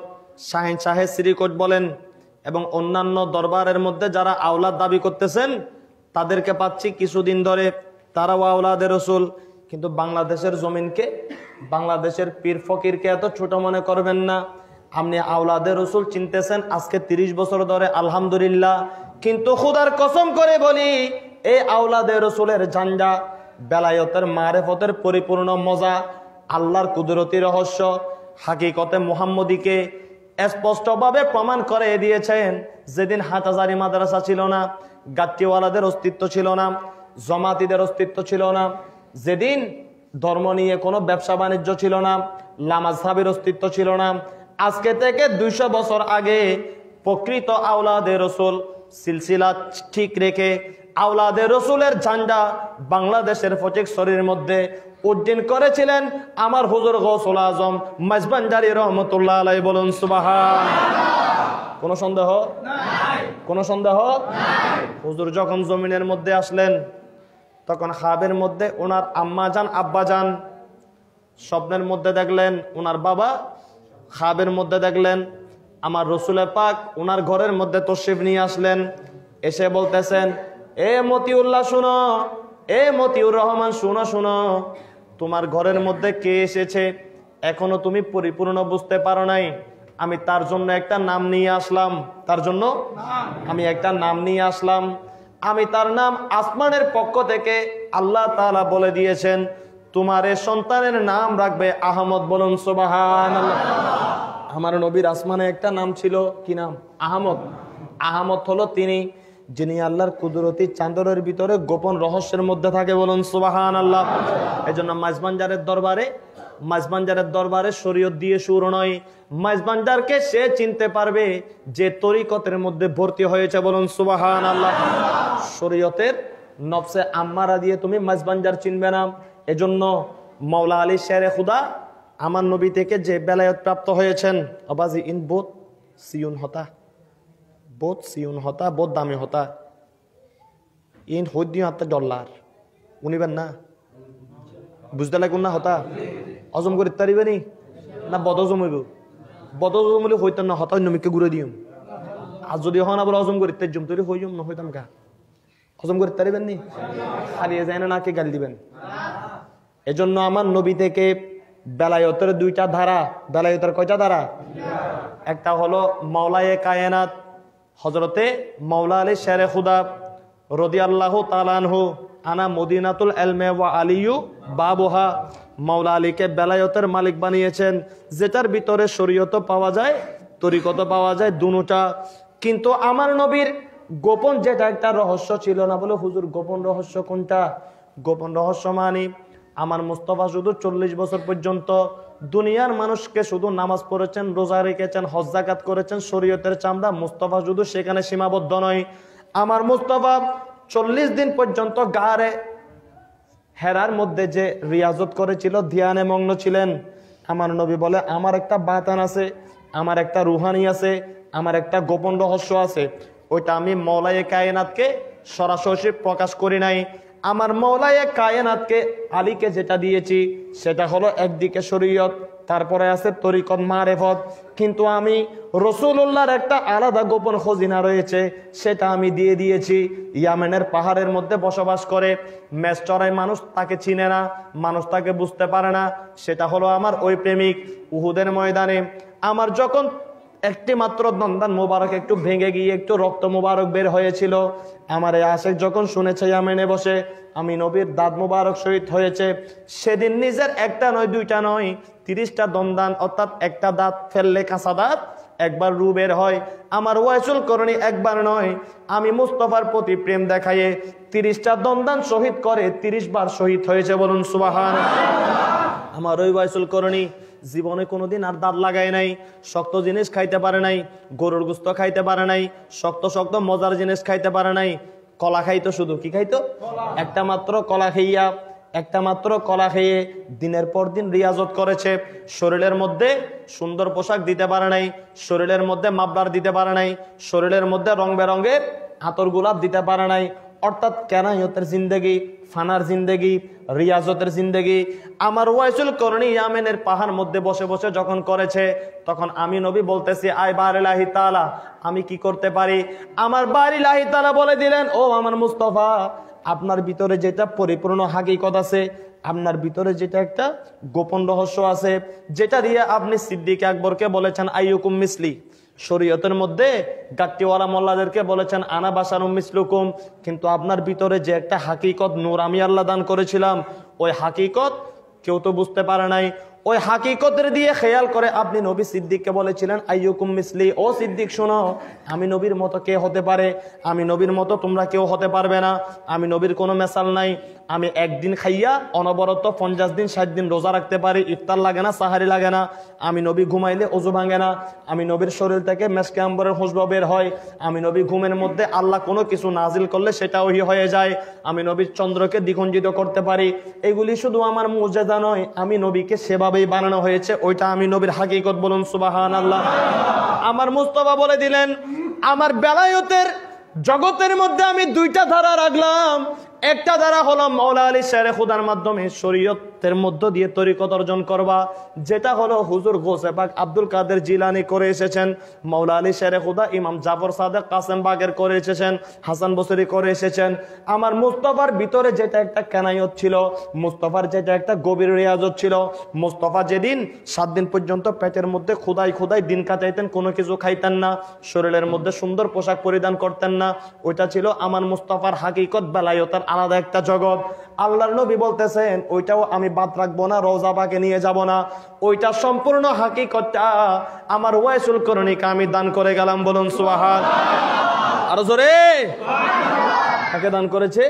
শাহিন শাহে শ্রীকোট বলেন এবং অন্যান্য দরবারের মধ্যে যারা আওলাদ দাবি করতেছেন তাদেরকে পাচ্ছি কিছুদিন ধরে, তারাও আওলাদে রসুল। কিন্তু বাংলাদেশের জমিনকে, বাংলাদেশের পীর ফকিরকে এত ছোট মনে করবেন না। আপনি আওলাদে রসুল চিনতেছেন আজকে 30 বছর ধরে, আলহামদুলিল্লাহ। কিন্তু খুদার কসম করে বলি, এই আওলাদে রসুলের ঝান্ডা, বেলায়েতের মারেফতের পরিপূর্ণ মজা, আল্লাহর কুদরতি রহস্য, হাকিকতে মুহাম্মদীকে স্পষ্টভাবে প্রমাণ করে দিয়েছেন। যেদিন হাটহাজারী মাদ্রাসা ছিল না, গাট্টিওয়ালাদের অস্তিত্ব ছিল না, জমাতিদের অস্তিত্ব ছিল না, যেদিন ধর্ম নিয়ে কোনো ব্যবসা বাণিজ্য ছিল না, লামাজহাবের অস্তিত্ব ছিল না, আজকে থেকে 200 বছর আগে প্রকৃত আওলাদে রসুল সিলসিলা ঠিক রেখে আওলাদে রসুলের ঝান্ডা বাংলাদেশের ফটিকছড়ির মধ্যে উড্ডীন করেছিলেন আমার হুজুর গৌসুল আজম মাঝবান্ডারী রহমতুল্লাহ আলাইহি। বলুন সুবহানাল্লাহ। কোনো সন্দেহ নাই? কোনো সন্দেহ নাই? হুজুর যখন জমিনের মধ্যে আসলেন তখন খাবের মধ্যে ওনার আম্মা যান আব্বা যান, স্বপ্নের মধ্যে দেখলেন ওনার বাবা, খাবের মধ্যে দেখলেন আমার রসুলে পাক ওনার ঘরের মধ্যে তশরিফ নিয়ে আসলেন। এসে বলতেছেন, এ মতিউল্লাহ শুনো, এ মতিউর রহমান শুনো, শুনো, তোমার ঘরের মধ্যে কে এসেছে এখনো তুমি পরিপূর্ণ বুঝতে পারো নাই। আমি তার জন্য একটা নাম নিয়ে আসলাম, তার জন্য আমি একটা নাম নিয়ে আসলাম। আমি তার নাম আসমানের পক্ষ থেকে আল্লাহ তাআলা বলে দিয়েছেন তোমার এই সন্তানের নাম রাখবে আহমদ। বলুন সুবহানাল্লাহ। আমার নবীর আসমানে একটা নাম ছিল, কি নাম? আহমদ। আহমদ হলো তিনি যিনি আল্লাহর কুদরতি চাঁদরের ভিতরে গোপন রহস্যের মধ্যে থাকে। বলুন সুবহানাল্লাহ। এই জন্য মাঝবান্জারের দরবারে শরীয়ত দিয়ে সুর নয়, মাঝবান্জারকে সে চিনতে পারবে যে তরিকতের মধ্যে ভর্তি হয়েছে। বলুন সুবহানাল্লাহ। শরীয়তের নফসে আম্মারা দিয়ে তুমি মাঝবান্জার চিনবে না। এজন্য মাওলা আলী শেরে খুদা আমার নবী থেকে যে বেলায়েত প্রাপ্ত হয়েছেন, আবাজি ইন বোধ সিউন হতা, বোধ সিউন হতা, বোধ দামি হতা, ইন হইদিও হাতে ডলার উনিবেন না, বুঝতে লাগুন না? হতা অজম করে তারিবে নি না বদ অজম হইব? বদ অজম হইলে হইতেন না, হতা নমিকে ঘুরে দিম। আর যদি হন আবার অজম করে তেজম তৈরি হইম না হইতাম গা, অজম করে তারিবেন নি? হারিয়ে যায় না, নাকি গাল দিবেন? এজন্য আমার নবী থেকে বেলায়েতের 2টা ধারা। বেলায়েতের কয়টা ধারা? একটা হলো মাওলায়ে কায়নাত হযরতে মাওলা আলী শেরে খুদা রাদিয়াল্লাহু তাআলা আনহু, আনা মদিনাতুল ইলমি ওয়া আলিয়ু বাবুহা। মাওলা আলীকে বেলায়েতের মালিক বানিয়েছেন, যেটার ভিতরে শরীয়ত পাওয়া যায়, তরিকত পাওয়া যায়, দুটোটা। কিন্তু আমার নবীর গোপন যেটা একটা রহস্য ছিল না। বলে হুজুর গোপন রহস্য কোনটা? গোপন রহস্য মানে আমার মুস্তাফা শুধু 40 বছর পর্যন্ত দুনিয়ার মানুষকে শুধু নামাজ পড়েছেন, রোজা রেখেছেন, হজ যাকাত করেছেন, শরীয়তের চামড়া। মুস্তাফা শুধু সেখানে সীমাবদ্ধ নয়, আমার মুস্তাফা 40 দিন পর্যন্ত গারে হেরার মধ্যে যে রিয়াজত করেছিল, ধ্যানে মগ্ন ছিলেন। আমার নবী বলে আমার একটা বাতান আছে, আমার একটা রুহানি আছে, আমার একটা গোপন রহস্য আছে। ওইটা আমি মাওলায়ে কায়নাতকে সরাসরি প্রকাশ করি নাই। আমার মাওলায়ে কায়নাতকে আলীকে যেটা দিয়েছি সেটা হলো একদিকে শরীয়ত, তারপরে আছে তরিকত মারেফত। কিন্তু আমি রাসূলুল্লাহর একটা আলাদা গোপন খজিনা রয়েছে, সেটা আমি দিয়ে দিয়েছি। ইয়ামেনের পাহাড়ের মধ্যে বসবাস করে, মেষ চড়ায়, মানুষ তাকে চিনে না, মানুষ তাকে বুঝতে পারে না। সেটা হলো আমার ওই প্রেমিক। উহুদের ময়দানে আমার যখন একটি মাত্র দন্দান মোবারক একটু ভেঙে গিয়ে একটু রক্ত মোবারক বের হয়েছিল, আমার এই আশেক যখন শুনেছে ইয়ামেনে বসে আমি নবীর দাঁত মোবারক শহীদ হয়েছে, সেদিন নিজের একটা নয়, 2টা নয়, 30টা দন্দান, অর্থাৎ একটা দাঁত ফেললে কাঁচা দাঁত একবার রু বের হয়। আমার ওয়াইসুল করণী একবার নয়, আমি মুস্তাফার প্রতি প্রেম দেখাইয়ে 30টা দন্দান শহীদ করে 30 বার শহীদ হয়েছে। বলুন সুবহানাল্লাহ। আমার ওই ওয়াইসুল করণী জীবনে কোনোদিন আর দাঁত লাগায় নাই, শক্ত জিনিস খাইতে পারে নাই, গরুর গোস্ত খাইতে পারে নাই, শক্ত শক্ত মজার জিনিস খাইতে পারে নাই। কলা খাইতো, শুধু কি খাইতো? একটা মাত্র কলা খেয়ে দিনের পর দিন রিয়াজত করেছে। শরীরের মধ্যে সুন্দর পোশাক দিতে পারে নাই, শরীরের মধ্যে মাফলার দিতে পারে নাই, শরীরের মধ্যে রং বেরঙের আতর গোলাপ দিতে পারে নাই। অর্থাৎ কেনায়তের জিন্দেগি, ফানার জিন্দেগি, রিয়াজতের জিন্দেগি আমার ওয়াইসুল করণী ইয়ামেনের পাহাড় মধ্যে বসে বসে যখন করেছে, তখন আমি নবী বলতেছি আয় বারিল্লাহি তাআলা, আমি কি করতে পারি? আমার বারিল্লাহি তাআলা বলে দিলেন, ও আমার মুস্তাফা, আপনার ভিতরে যেটা পরিপূর্ণ হাকিকত আছে, আপনার ভিতরে যেটা একটা গোপন রহস্য আছে, যেটা দিয়ে আপনি সিদ্দিক আকবরকে বলেছেন আইয়ুকুম মিসলি, শরীয়তের মধ্যে গাট্টিওয়ালা মোল্লাদেরকে বলেছেন আনা বাশারুম মিসলুকুম, কিন্তু আপনার ভিতরে যে একটা হাকিকত নূর আমি আল্লাহ দান করেছিলাম, ওই হাকিকত কেউ তো বুঝতে পারে নাই। ওই হাকিকতের দিয়ে খেয়াল করে আপনি নবী সিদ্দিককে বলেছিলেন আইয়ুকুম মিসলি, ও সিদ্দিক শোনো, আমি নবীর মতো কে হতে পারে? আমি নবীর মতো তোমরা কেউ হতে পারবে না। আমি নবীর কোনো মেসাল নাই। আমি একদিন খাইয়া অনবরত 50 দিন 60 দিন রোজা রাখতে পারি, ইফতার লাগে না, সাহারি লাগে না। আমি নবী ঘুমাইলে অজু ভাঙে না। আমি নবীর শরীর থেকে মেশকে আম্বরের খুশবু বের হয়। আমি নবী ঘুমের মধ্যে আল্লাহ কোনো কিছু নাজিল করলে সেটা ওহী হয়ে যায়। আমি নবীর চন্দ্রকে দ্বিগুণিত করতে পারি। এগুলি শুধু আমার মুজিজা নয়, আমি নবীকে সেভাবেই বানানো হয়েছে, ওইটা আমি নবীর হাকিকত। বলুন সুবহানাল্লাহ। আমার মুস্তাফা বলে দিলেন আমার বেলায়েতের জগতের মধ্যে আমি দুইটা ধারা রাখলাম। একটা ধারা হলো মাওলা আলী শেরে খুদার মাধ্যমে শরীয়তের মধ্য দিয়ে তরিকত অর্জন করবা, যেটা হলো হুজুর গৌসে পাক আব্দুল কাদের জিলানী করে এসেছেন, মাওলা আলী শেরে খুদা ইমাম জাফর সাদেক কাসেম বাগের করে এসেছেন, হাসান বসরি করে এসেছেন। আমার মুস্তাফার ভিতরে যেটা একটা কেনায়ত ছিল, মুস্তাফার যেটা একটা গভীর রিয়াজত ছিল, মুস্তাফা যেদিন 7 দিন পর্যন্ত পেটের মধ্যে খুদাই খুদাই দিন কাটাইতেন, কোনো কিছু খাইতেন না, শরীরের মধ্যে সুন্দর পোশাক পরিধান করতেন না, ওইটা ছিল আমার মুস্তাফার হাকিকত, বেলায়েতের আলাদা একটা জগৎ। আল্লাহর নবী বলতেছেন ওইটাও আমি বাদ রাখবো না, রওজা পাকে নিয়ে যাব না, ওইটা সম্পূর্ণ হাকিকতটা আমার ওয়াইসুল করণীকে আমি দান করে গেলাম। বলুন সুবহান। আরো জোরে। কাকে দান করেছে?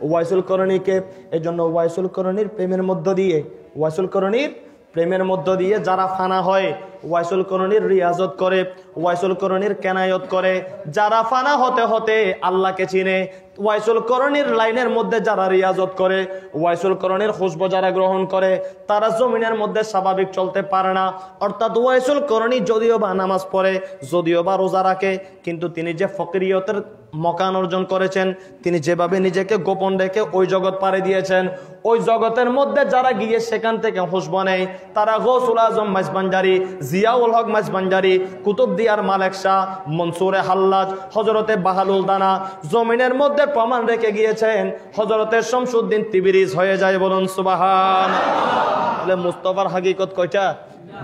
ওয়াইসুল করণীকে। এই জন্য ওয়াইসুল করণীর প্রেমের মধ্য দিয়ে, ওয়াইসুল করণীর প্রেমের মধ্য দিয়ে যারা ফানা হয়, ওয়াইসুল করণীর রিয়াজত করে, ওয়াইসুল করণীর কেনায়ত করে, যারা ফানা হতে হতে আল্লাহকে চিনে, ওয়াইসুল করণীর লাইনের মধ্যে যারা রিয়াজত করে, ওয়াইসুল করণীর খুশবু যারা গ্রহণ করে, তারা জমিনের মধ্যে স্বাভাবিক চলতে পারে না। অর্থাৎ ওয়াইসুল করণী যদিও বা নামাজ পড়ে, যদিও বা রোজা রাখে, কিন্তু তিনি যে ফকিরিয়তের মকান অর্জন করেছেন, তিনি যেভাবে নিজেকে গোপন রেখে ওই জগৎ পাড়ি দিয়েছেন, ওই জগতের মধ্যে যারা গিয়ে সেখান থেকে খুশবু নেয়, তারা গৌসুল আজম মাইজবাঞ্জারি, জিয়াউল হক মাইজবাঞ্জারি, কুতুবদিয়ার মালেক শাহ, মনসুরে হাল্লাজ, হযরতে বাহালুল দানা জমিনের মধ্যে প্রমাণ রেখে গিয়েছেন, হযরতে শামসুদ্দিন তিবরিজ হয়ে যায়। বলুন সুবহানাল্লাহ। তাহলে মুস্তাফার হাকিকত কয়টা?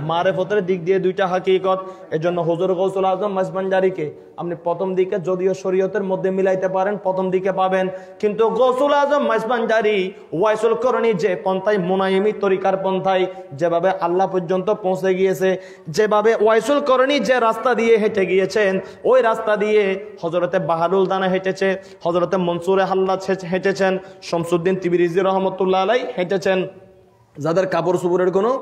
মারেফতের দিক দিয়ে দুইটা হাকিকত। এজন্য হুজুর গৌসুল আজম মাইজবাঞ্জারিকে আপনি প্রথম দিকে যদিও শরীয়তের মধ্যে মিলাইতে পারেন, প্রথম দিকে পাবেন, কিন্তু গৌসুল আজম মাইজবাঞ্জারি ওয়াইসুল করণী যে পন্থায়, মুনাইমি তরিকার পন্থায় যেভাবে আল্লাহ পর্যন্ত পৌঁছে গিয়েছে, যেভাবে ওয়াইসুল করণী যে রাস্তা দিয়ে হেঁটে গিয়েছেন, ওই রাস্তা দিয়ে হযরতে বাহালুল দানা হেঁটেছে, হযরতে মনসুরে হাল্লাজ হেঁটেছেন, শামসুদ্দিন তিবরিজি রহমতুল্লাহ আলাইহি হেঁটেছেন। যাদের কাপড় চোপড়ের কোনো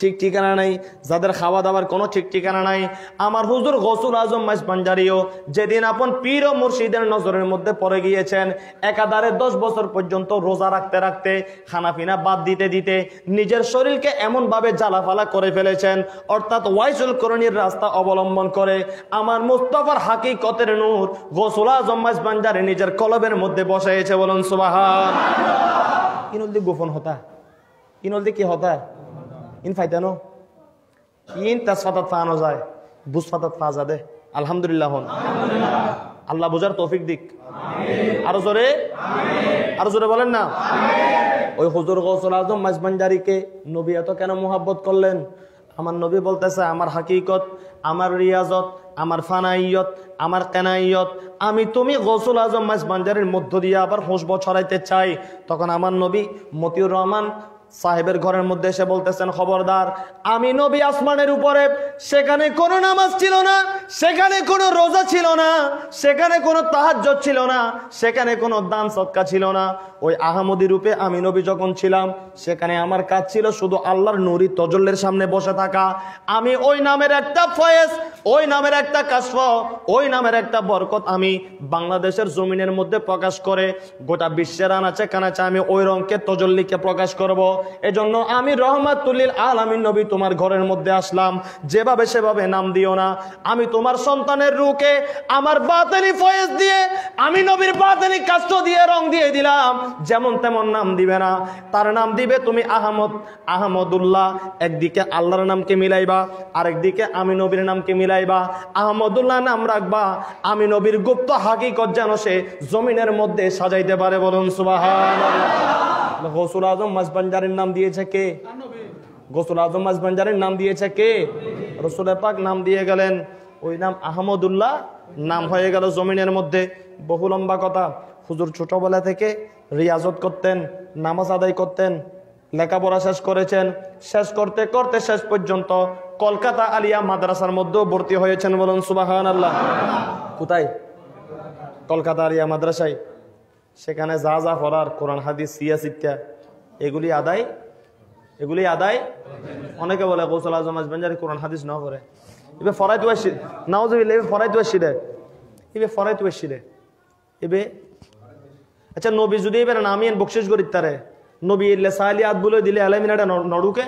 ঠিক ঠিকানা নাই, যাদের খাওয়া দাওয়ার কোনো ঠিক ঠিকানা নাই, আমার হুজুর গৌসুল আজম মাইজবাঞ্জারিও যেদিন আপন পীর ও মুর্শিদের নজরের মধ্যে পড়ে গিয়েছেন, একাধারে 10 বছর পর্যন্ত রোজা রাখতে রাখতে, খানাপিনা বাদ দিতে দিতে নিজের শরীরকে এমনভাবে জ্বালাফালা করে ফেলেছেন, অর্থাৎ ওয়াইসুল করণীর রাস্তা অবলম্বন করে আমার মুস্তাফার হাকিকতের নূর গৌসুল আজম মাইজবাঞ্জারি নিজের কলবের মধ্যে বসাইছে। বলুন সুবহানাল্লাহ। ইনলদি গোপন হতা, ইনলদি কি হতা ইন ফাইতানো ইন তাসফাতাত ফানো যায়, বুসফাতাত ফাজা দে। আলহামদুলিল্লাহ। আল্লাহ বুঝার তৌফিক দিক। আরো জোরে, আরো জোরে বলেন না। ওই হুজুর গৌসুল আজম মাইজবাঞ্জারিকে নবী এত কেন মুহাব্বত করলেন? আমার নবী বলতেছে আমার হাকিকত, আমার রিয়াজত, আমার ফানাইয়ত, আমার কেনাইয়ত আমি তুমি গৌসুল আজম মাইজবাঞ্জারির মধ্য দিয়ে আবার খুশবু ছড়াইতে চাই। তখন আমার নবী মতিউর রহমান সাহেবের ঘরের মধ্যে এসে বলতেছেন খবরদার, আমি নবী আসমানের উপরে, সেখানে কোনো নামাজ ছিল না, সেখানে কোনো রোজা ছিল না, সেখানে কোনো তাহাজ্জুদ ছিল না, সেখানে কোনো দান সদকা ছিল না। ওই আহমদী রূপে আমি নবী যখন ছিলাম, সেখানে আমার কাজ ছিল শুধু আল্লাহর নূরি তজল্লের সামনে বসে থাকা। আমি ওই নামের একটা ফয়েজ, ওই নামের একটা কাশফ, ওই নামের একটা বরকত আমি বাংলাদেশের জমিনের মধ্যে প্রকাশ করে গোটা বিশ্বের আনাচে কানাচে আমি ওই রঙকে তজল্লিকে প্রকাশ করব। এজন্য আমি রহমাতুল্লিল আলামিন নবী তোমার ঘরের মধ্যে আসলাম, যেভাবে সেভাবে নাম দিও না। আমি তোমার সন্তানের রূকে আমার বাতিনি ফয়েজ দিয়ে, আমি নবীর বাতিনি কাষ্ট দিয়ে রং দিয়ে দিলাম, যেমন তেমন নাম দিবে না। তার নাম দিবে তুমি আহমদ, আহমদুল্লাহ। একদিকে আল্লাহর নামকে মিলাইবা, আরেকদিকে আমি নবীর নামকে মিলাইবা। আহমদুল্লাহ নাম রাখবা, আমি নবীর গুপ্ত হাকিকত যেন সে জমিনের মধ্যে সাজাইতে পারে। বলুন সুবহানাল্লাহ। গৌসুল আজম মাইজবাঞ্জারির নাম দিয়েছে কে? গৌসুল আজম মাইজবাঞ্জারির নাম দিয়েছে কে? রাসূল পাক নাম দিয়ে গেলেন। ওই নাম আহমদুল্লাহ নাম হয়ে গেল জমিনের মধ্যে। বহু লম্বা কথা। হুজুর ছোটবেলা থেকে রিয়াজত করতেন, নামাজ আদায় করতেন, লেখাপড়া শেষ করেছেন। শেষ করতে করতে শেষ পর্যন্ত কলকাতা আলিয়া মাদ্রাসার মধ্যেও ভর্তি হয়েছেন। বলুন সুবহানাল্লাহ। কোথায়? কলকাতা আলিয়া মাদ্রাসায়। সেখানে যা যা পড়ার কোরআন হাদিস সিয়া শিক্ষা এগুলি আদায়। অনেকে বলে গৌসুল আজম আজমানজারি কোরআন হাদিস না পড়ে, এবার ফরাই তুয়া নাউজুবিল্লাহ, এবার ফরাই তুয়া শিরে, এবার ফরাই তুয়া শিরে এবে। আচ্ছা নবী যদি এবার নামিয়েন বকশিস করি তারে, নবী ইল্লে সাইলি আদ বলে দিলে আলামিনাটা নড়ুকে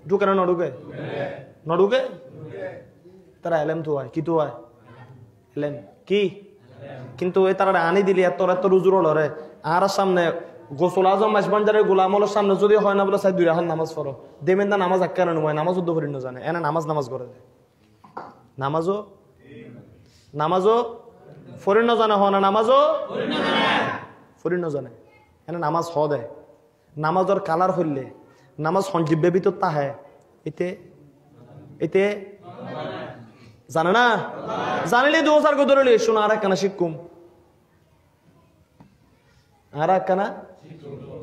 ঢুকে না নড়ুকে তারা এলেম তো হয় কি তো হয় এলেম কি, কিন্তু এ তারা আনি দিলি এত রুজুর লড়ে। আর সামনে গোসল আজম মাসবান্ডারের গোলামলের সামনে যদি হয় না বলে সাই দুই রাখান নামাজ পড়ো দেবেন না, নামাজ আক্কার নয়, নামাজ উদ্দ করি না জানে এনা নামাজ করে দেয়, নামাজও ফরিন জানে হয় না, নামাজও ফরিন জানে এনা নামাজ হ দেয়। নামাজর কালার হইলে নামাজ সঞ্জীব্যের ভিতর তাহে এতে জানে না, জানিলে দু হাজার গদরলি শোনো আর একখানা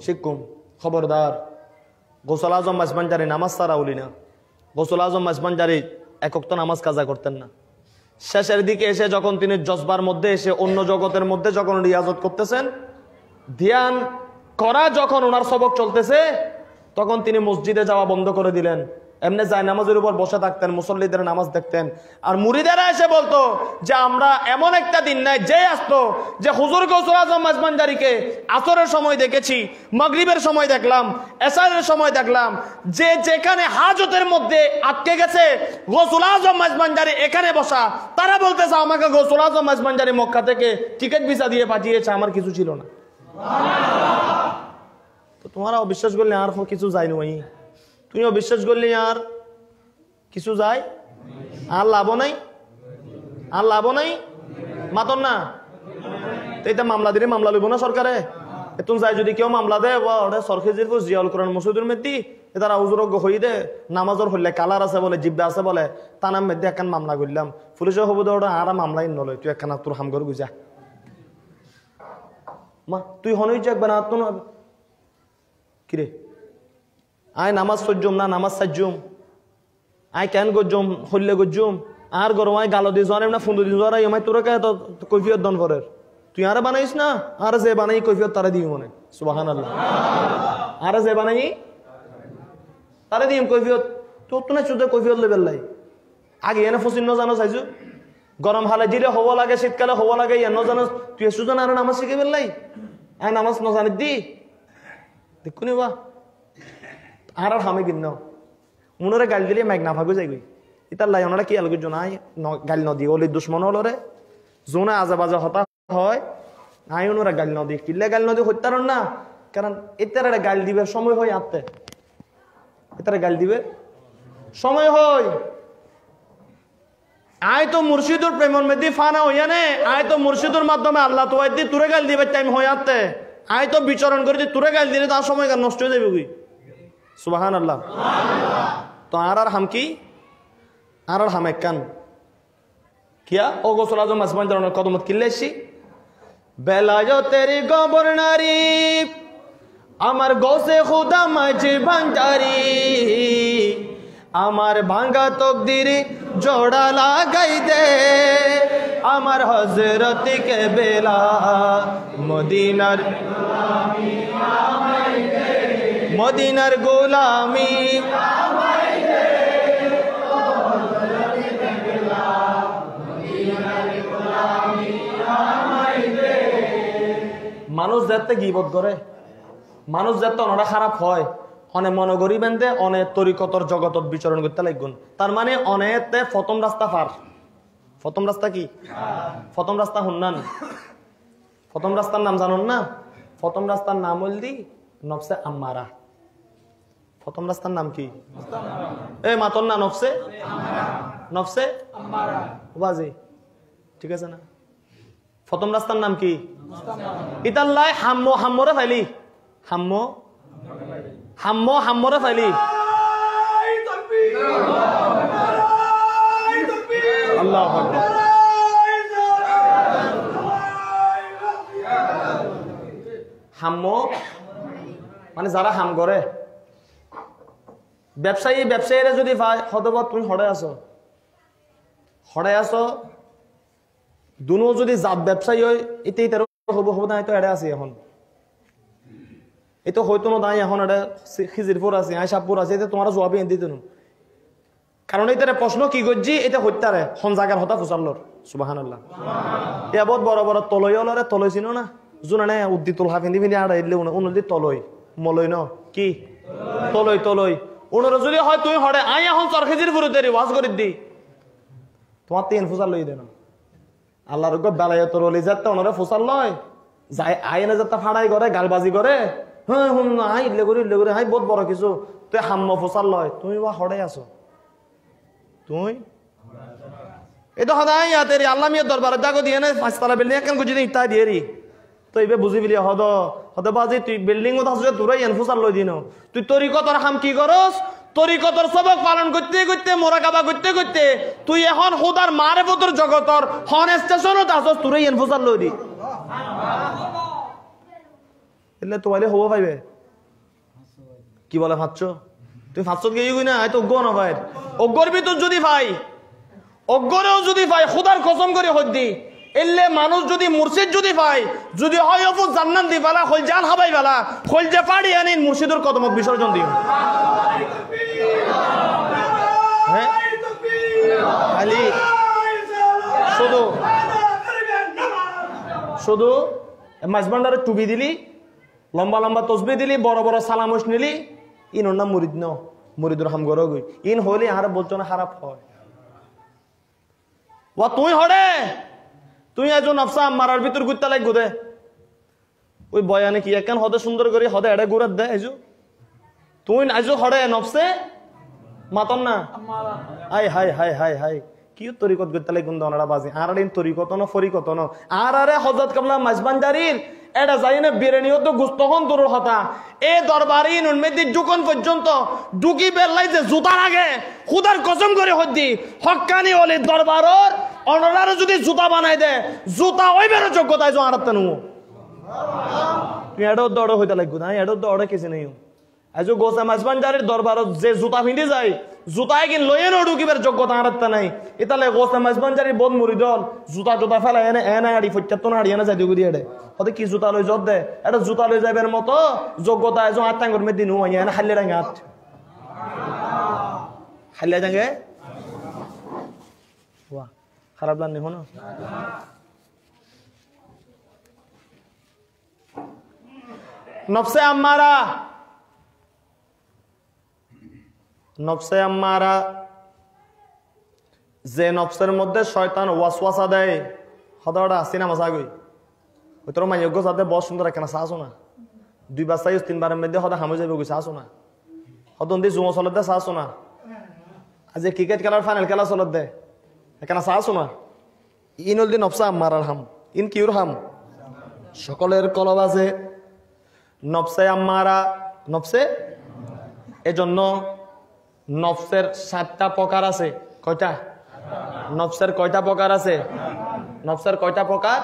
শিক্ষুম খবরদার। গোসল আজম মাসবানজারি নামাজ সারা উলি না। গোসল আজম মাসবানজারি একক তো নামাজ কাজা করতেন না। শেষের দিকে এসে যখন তিনি জজবার মধ্যে এসে অন্য জগতের মধ্যে যখন রিয়াজত করতেছেন, ধ্যান করা যখন ওনার সবক চলতেছে, তখন তিনি মসজিদে যাওয়া বন্ধ করে দিলেন। এমনি যায় নামাজের উপর বসে থাকতেন, মুসল্লিদের নামাজ দেখতেন। আর মুরিদেরা এসে বলতো যে আমরা এমন একটা দিন নাই যে আসতো যে হুজুর গৌসুল আজম মাসবানজারিকে আসরের সময় দেখেছি, মাগরিবের সময় দেখলাম, এশারের সময় দেখলাম, যে যেখানে হাজতের মধ্যে আটকে গেছে গৌসুল আজম মাসবানজারি এখানে বসা। তারা বলতেছে আমাকে গৌসুল আজম মাসবানজারি মক্কা থেকে টিকিট ভিসা দিয়ে পাঠিয়েছে, আমার কিছু ছিল না। তো তোমারা অবিশ্বাস করলে আর কিছু যায় নই, তুমি অবিশ্বাস করলে আর কিছু যায়, আর লাভ নাই মাতন না। এটা মামলা দিলে মামলা লইব না সরকারে। এতন যায় যদি কেউ মামলা দেয় সরকারি জিয়াউল কোরআন মসজিদের মেদি তারা উজুরজ্ঞ হই দে নামাজর হইলে কালার আছে বলে জিব্বা আছে বলে তানার মেদি একখান মামলা করলাম পুলিশের হবু দে আর মামলাই নলয়, তুই একখান তোর হাম ঘর গুজা মা তুই হনই যাক না তো কিরে আয় নামাজ সজ্জুম না নামাজ সাজ্জুম আয় কেন গজ্জুম হইলে গজ্জুম আর গরম আয় গালো দিয়ে জ্বর না ফুন্দু দিয়ে জ্বর আমায় তোরা কে কৈফিয়ত দন করের তুই আর বানাইস না, আর যে বানাই কৈফিয়ত তারা দিবি মনে সুবহানাল্লাহ। আর যে বানাই তারা দিম কৈফিয়ত তো না চুদে কৈফিয়ত লেবেল লাই আগে এনে ফসিন জানো চাইছো গরম হালে জিরে হব লাগে শীতকালে হব লাগে ইয়ে নজানো তুই সুজন আর নামাজ শিখে বেললাই আয় নামাজ নজানি দি দেখুনি বা আর হামে কিন মনোরে গাল দিলে মাইক না ভাগো যাইগই ইতার লাই ওনারা কি আলগো জোনাই গাল নদী ওলি দুশ্মন হলরে জোনা আজে বাজে হতা হয় আই ওনারা গাল নদী কিল্লে গাল নদী হত্যারণ না, কারণ এটার গাল দিবে সময় হয় আত্মে এটার গাল দিবে সময় হয়। আয় তো মুর্শিদুর প্রেমর মেদি ফানা হইয়া নে আয় তো মুর্শিদুর মাধ্যমে আল্লাহ তো দি তুরে গাল দিবে টাইম হয়ে আত্মে আয় তো বিচরণ করে তুরে গাল দিলে তার সময় নষ্ট হয়ে যাবে কি সুবহানাল্লাহ। তো আর হাম কি আর হাম এক কান কিয়া ও গোসল আজম মাসবানজারের কদমত কিল্লেছি বেলায় তেরি গবর্নারি আমার গোসে খুদা মাঝে ভান্ডারি আমার ভাঙ্গা তকদির জোড়া লাগাই দে আমার হযরত কে বেলা মদিনার গোলামি মানুষ যাতে গিবত করে মানুষ যাতে অনরা খারাপ হয় অনেক মনগরি বেঁধে অনেক তরিকতর জগতত বিচরণ করতে লাগুন, তার মানে অনেকতে প্রথম রাস্তা পার। প্রথম রাস্তা কি? প্রথম রাস্তা হুন্নান। প্রথম রাস্তার নাম জানুন না? প্রথম রাস্তার নাম হল দি নফসে আম্মারা। প্রথম রাস্তার নাম কি? এই মাতন না নফসে বাজি ঠিক আছে না? প্রথম রাস্তার নাম কি? ইতাল্লাই হাম্মরে ফাইলি হাম্মরে ফাইলি আল্লাহ হাম্য মানে যারা হাম করে ব্যবসায়ীরা যদি ভাই হতবা তুমি হড়ে আছো দুনো যদি জাত ব্যবসায়ী হয় এতেই তার হব না তো এড়ে আছি এখন এই তো হয়তো না দাঁড়িয়ে এখন এটা খিজিরপুর আছে আইসাপুর আছে এটা তোমার জবাবই এনে দিত কারণ এইটারে প্রশ্ন কি করছি এটা হত্যারে হন জাগার হতা ফুসাল্লর সুবহানাল্লাহ এ বহুত বড় বড় তলই অলরে তলই চিনো না জুনানে উদ্দি তোল হাফিন্দি ফিন্দি আড়া দিলে উনদি তলই মলই ন কি তলই উনর যদি হয় তুই হড়ে আই এখন চরখিজির পুরুতে ওয়াজ করে দি তোমার 3 ফুসাল লই দেন আল্লাহর গো বেলায়েতর ওলি যাত্তা ওনরে ফুসাল লয় যাই আইনে যাত্তা ফাড়াই করে গালবাজি করে হ্যাঁ হুম আই ইল্লে করে হাই বহুত বড় কিছু তুই হাম্ম ফুসাল লয় তুমি বা হড়ে আছো তুই এটা সদায় ইয়াতে আল্লাহ মিয়া দরবারে দাগো দিয়ে না 5 তলা বিল্ডিং কেন গুজি ইটা দিয়ে রি তো এইবে বুঝি বিলি হদ বাজি তুই বিল্ডিং ও থাকছে তোরাই এনফুসার লই দিন তুই তরিকতর হাম কি করস তরিকতর সবক পালন করতে মোরাকাবা করতে তুই এখন খোদার মারিফতের জগতর হন স্টেশনত আসস তোরাই এনফুসার লই দি এলে তোয়ালে হবো পাইবে কি বলে ফাঁচছো তুই ফাঁচত গিয়ে গই না হয়তো অজ্ঞ না ভাই অজ্ঞর ভিতর যদি ভাই অজ্ঞরেও যদি ভাই খোদার কসম করে হদ্দি এলে মানুষ যদি মুর্শিদ যদি ভাই যদি হয় অপু জান্নাত দি বালা খল জান হাবাই বালা খল যে পাড়ি আনিন মুর্শিদের কদমত বিসর্জন দিও হ্যাঁ খালি শুধু মাঝবান্ডারে টুবি দিলি লম্বা লম্বা তসবি দিলি বড় বড় সালামস নিলি ইনোর নাম মুরিদ ন মুরিদুর হাম গর গই ইন হইলে আর বলছো না খারাপ হয় ও তুই হড়ে তুই একজন নফসা মারার ভিতর গুত্তা লাগ গুদে ওই বয়ানে কি একখান হদে সুন্দর করে হদে এড়ে গুড়াত দে আইজু তুই আইজু হড়ে নফসে মাতন না high high high high high কি তরিকত গুত্তা লাগ গুন্দা ওনারা বাজি আর দিন তরিকত ন ফরিকত ন আর আরে হযরত কামলা মাঝবান্দারির এটা যাই না বিরিয়ানিও তো গুস্তখন দূর হতা এ দরবারি নুনমেদি যখন পর্যন্ত ডুকি বেলাই যে জুতা লাগে খুদার কসম করে হদ্দি হক্কানি ওলি দরবারর অনরারে যদি জুতা বানাই দে জুতা ওই বের যোগ্যতায় জো আরতে নু তুই এডো দড় হইতা লাগু না এডো দড় কিছু নেই আজো গোসা মাঝবান্দারির দরবারত যে জুতা ভিন্দি যায় জুতায় কিন লয়ে ন ডুকিবের যোগ্যতা আরতে নাই এতালে গোসা মাঝবান্দারির বদ মুরিদল জুতা ফেলা এনে আড়ি ফট্টাত না আড়ি এনে যাই দিগুদি এডে হতে কি জুতা লই জদ দে এটা জুতা লই যাইবার মতো যোগ্যতা এজো আটাঙ্গর মে দিনু আইয়া এনে খালি রাঙাত খালি যাঙ্গে ওয়া খারাপ লাগনি হনো নফসে আম্মারা যে নফসের মধ্যে শয়তান ওয়াসওয়াসা দেয় হদাটা আসিনা মাসাগই ওই তোর মাইয়োগ্য সাথে বস সুন্দর কেন চাছো না 2 বার চাইছ 3 বারের মধ্যে হদা হামে যাবে চাছো না হদন দি জুমো চলত দে চাছো না আজ ক্রিকেট খেলার ফাইনাল খেলা চলত দে কেন চাছো না ইনল দি নফসা আম্মারার হাম ইন কিউর হাম সকলের কলব আছে নফসে আম্মারা নফসে এজন্য নফসের 7টা প্রকার আছে কয়টা নফসের কয়টা প্রকার আছে নফসের কয়টা প্রকার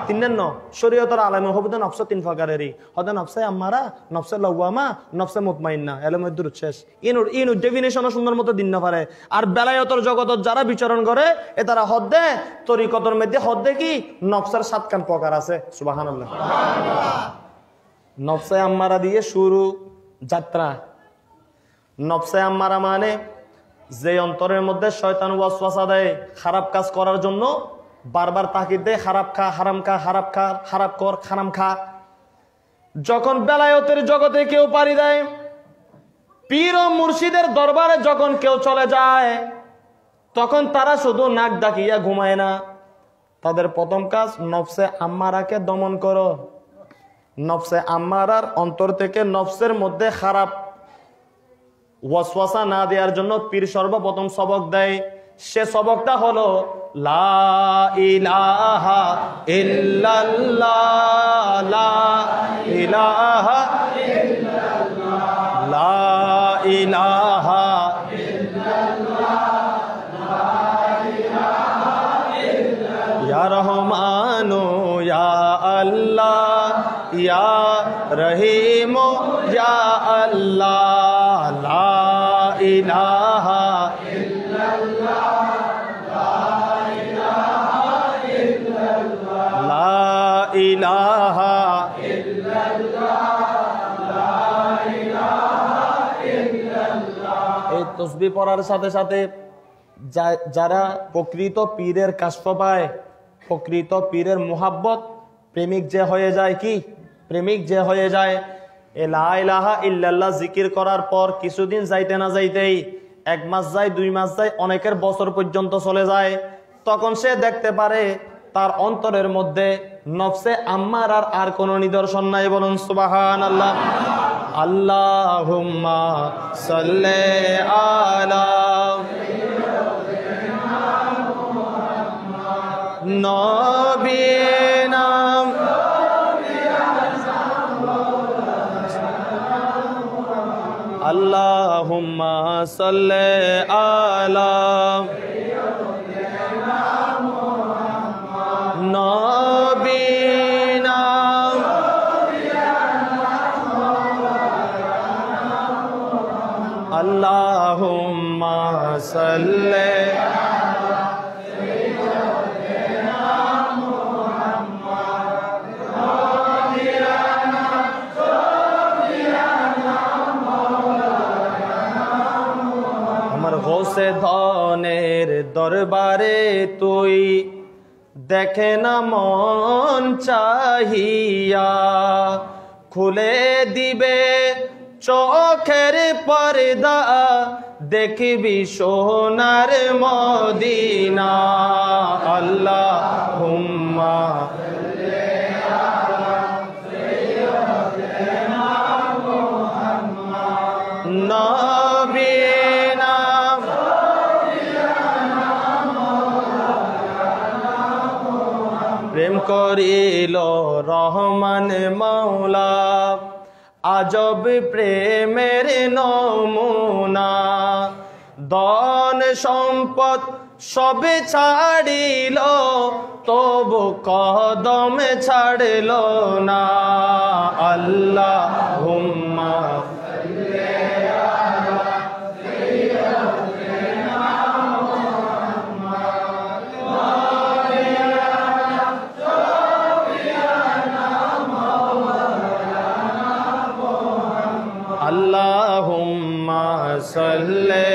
3 শরীয়তের আলেমে হবদে নফস 3 প্রকারেরই হদে নফসে আম্মারা নফসে লাওয়ামা নফসে মুতমাইন্না এর মধ্যে শেষ ইন ডেফিনিশন সুন্দর মতো দিন না পারে আর বেলায়েতের জগতত যারা বিচরণ করে এ তারা হদে তরিকতের মধ্যে হদে কি নফসের 7 খান প্রকার আছে সুবহানাল্লাহ নফসে আম্মারা দিয়ে শুরু যাত্রা নফসে আম্মারা মানে যে অন্তরের মধ্যে শয়তান ওয়াসওয়াসা দেয় খারাপ কাজ করার জন্য বারবার তাকিদ দেয় খারাপ খা হারাম খা খারাপ কর খারাম খা যখন বেলায়েতের জগতে কেউ পাড়ি দেয় পীর ও মুর্শিদের দরবারে যখন কেউ চলে যায় তখন তারা শুধু নাক ডাকিয়া ঘুমায় না তাদের প্রথম কাজ নফসে আম্মারাকে দমন করো নফসে আম্মারার অন্তর থেকে নফসের মধ্যে খারাপ ওয়াসওয়াসা না দেওয়ার জন্য পীর সর্বপ্রথম সবক দেয় সে সবকটা হলো লা ইলাহা ইল্লাল্লাহ লা ইলাহা ইল্লাল্লাহ লা ইলাহা ইল্লাল্লাহ লা ইলাহা ইল্লাল্লাহ ইয়া রহমানু ইয়া আল্লাহ ইয়া রহিমু ইয়া আল্লাহ লা ইলাহা লা ইলাহা এই তসবিহ পড়ার সাথে সাথে যারা প্রকৃত পীরের কাশফ পায়, প্রকৃত পীরের মুহাব্বত, প্রেমিক যে হয়ে যায়, কি প্রেমিক যে হয়ে যায়, এ লা ইলাহা ইল্লাল্লাহ জিকির করার পর কিছুদিন যাইতে না যাইতেই 1 মাস যায়, 2 মাস যায়, অনেকের বছর পর্যন্ত চলে যায়, তখন সে দেখতে পারে তার অন্তরের মধ্যে নফসে আম্মারার আর কোনো নিদর্শন নাই। বলুন সুবহানাল্লাহ। আল্লাহুম্মা সাল্লি আলা নবিনা আল্লাহুম্মা সাল্লি আলা নবিনা আল্লাহুম্মা সাল্লি হোসে ধনের দরবারে তুই দেখে না মন চাহিয়া, খুলে দিবে চোখের পর্দা, দেখবি সোনার মদিনা। আল্লাহুম্মা নবিনা প্রেম করিল রহমান মাওলা, আজব প্রেমের নমুনা, ধন সম্পদ সবে ছাড়িল তবু কদম ছাড়ল না। আল্লাহুম্মা আল্লাহুম্মা সাল্লি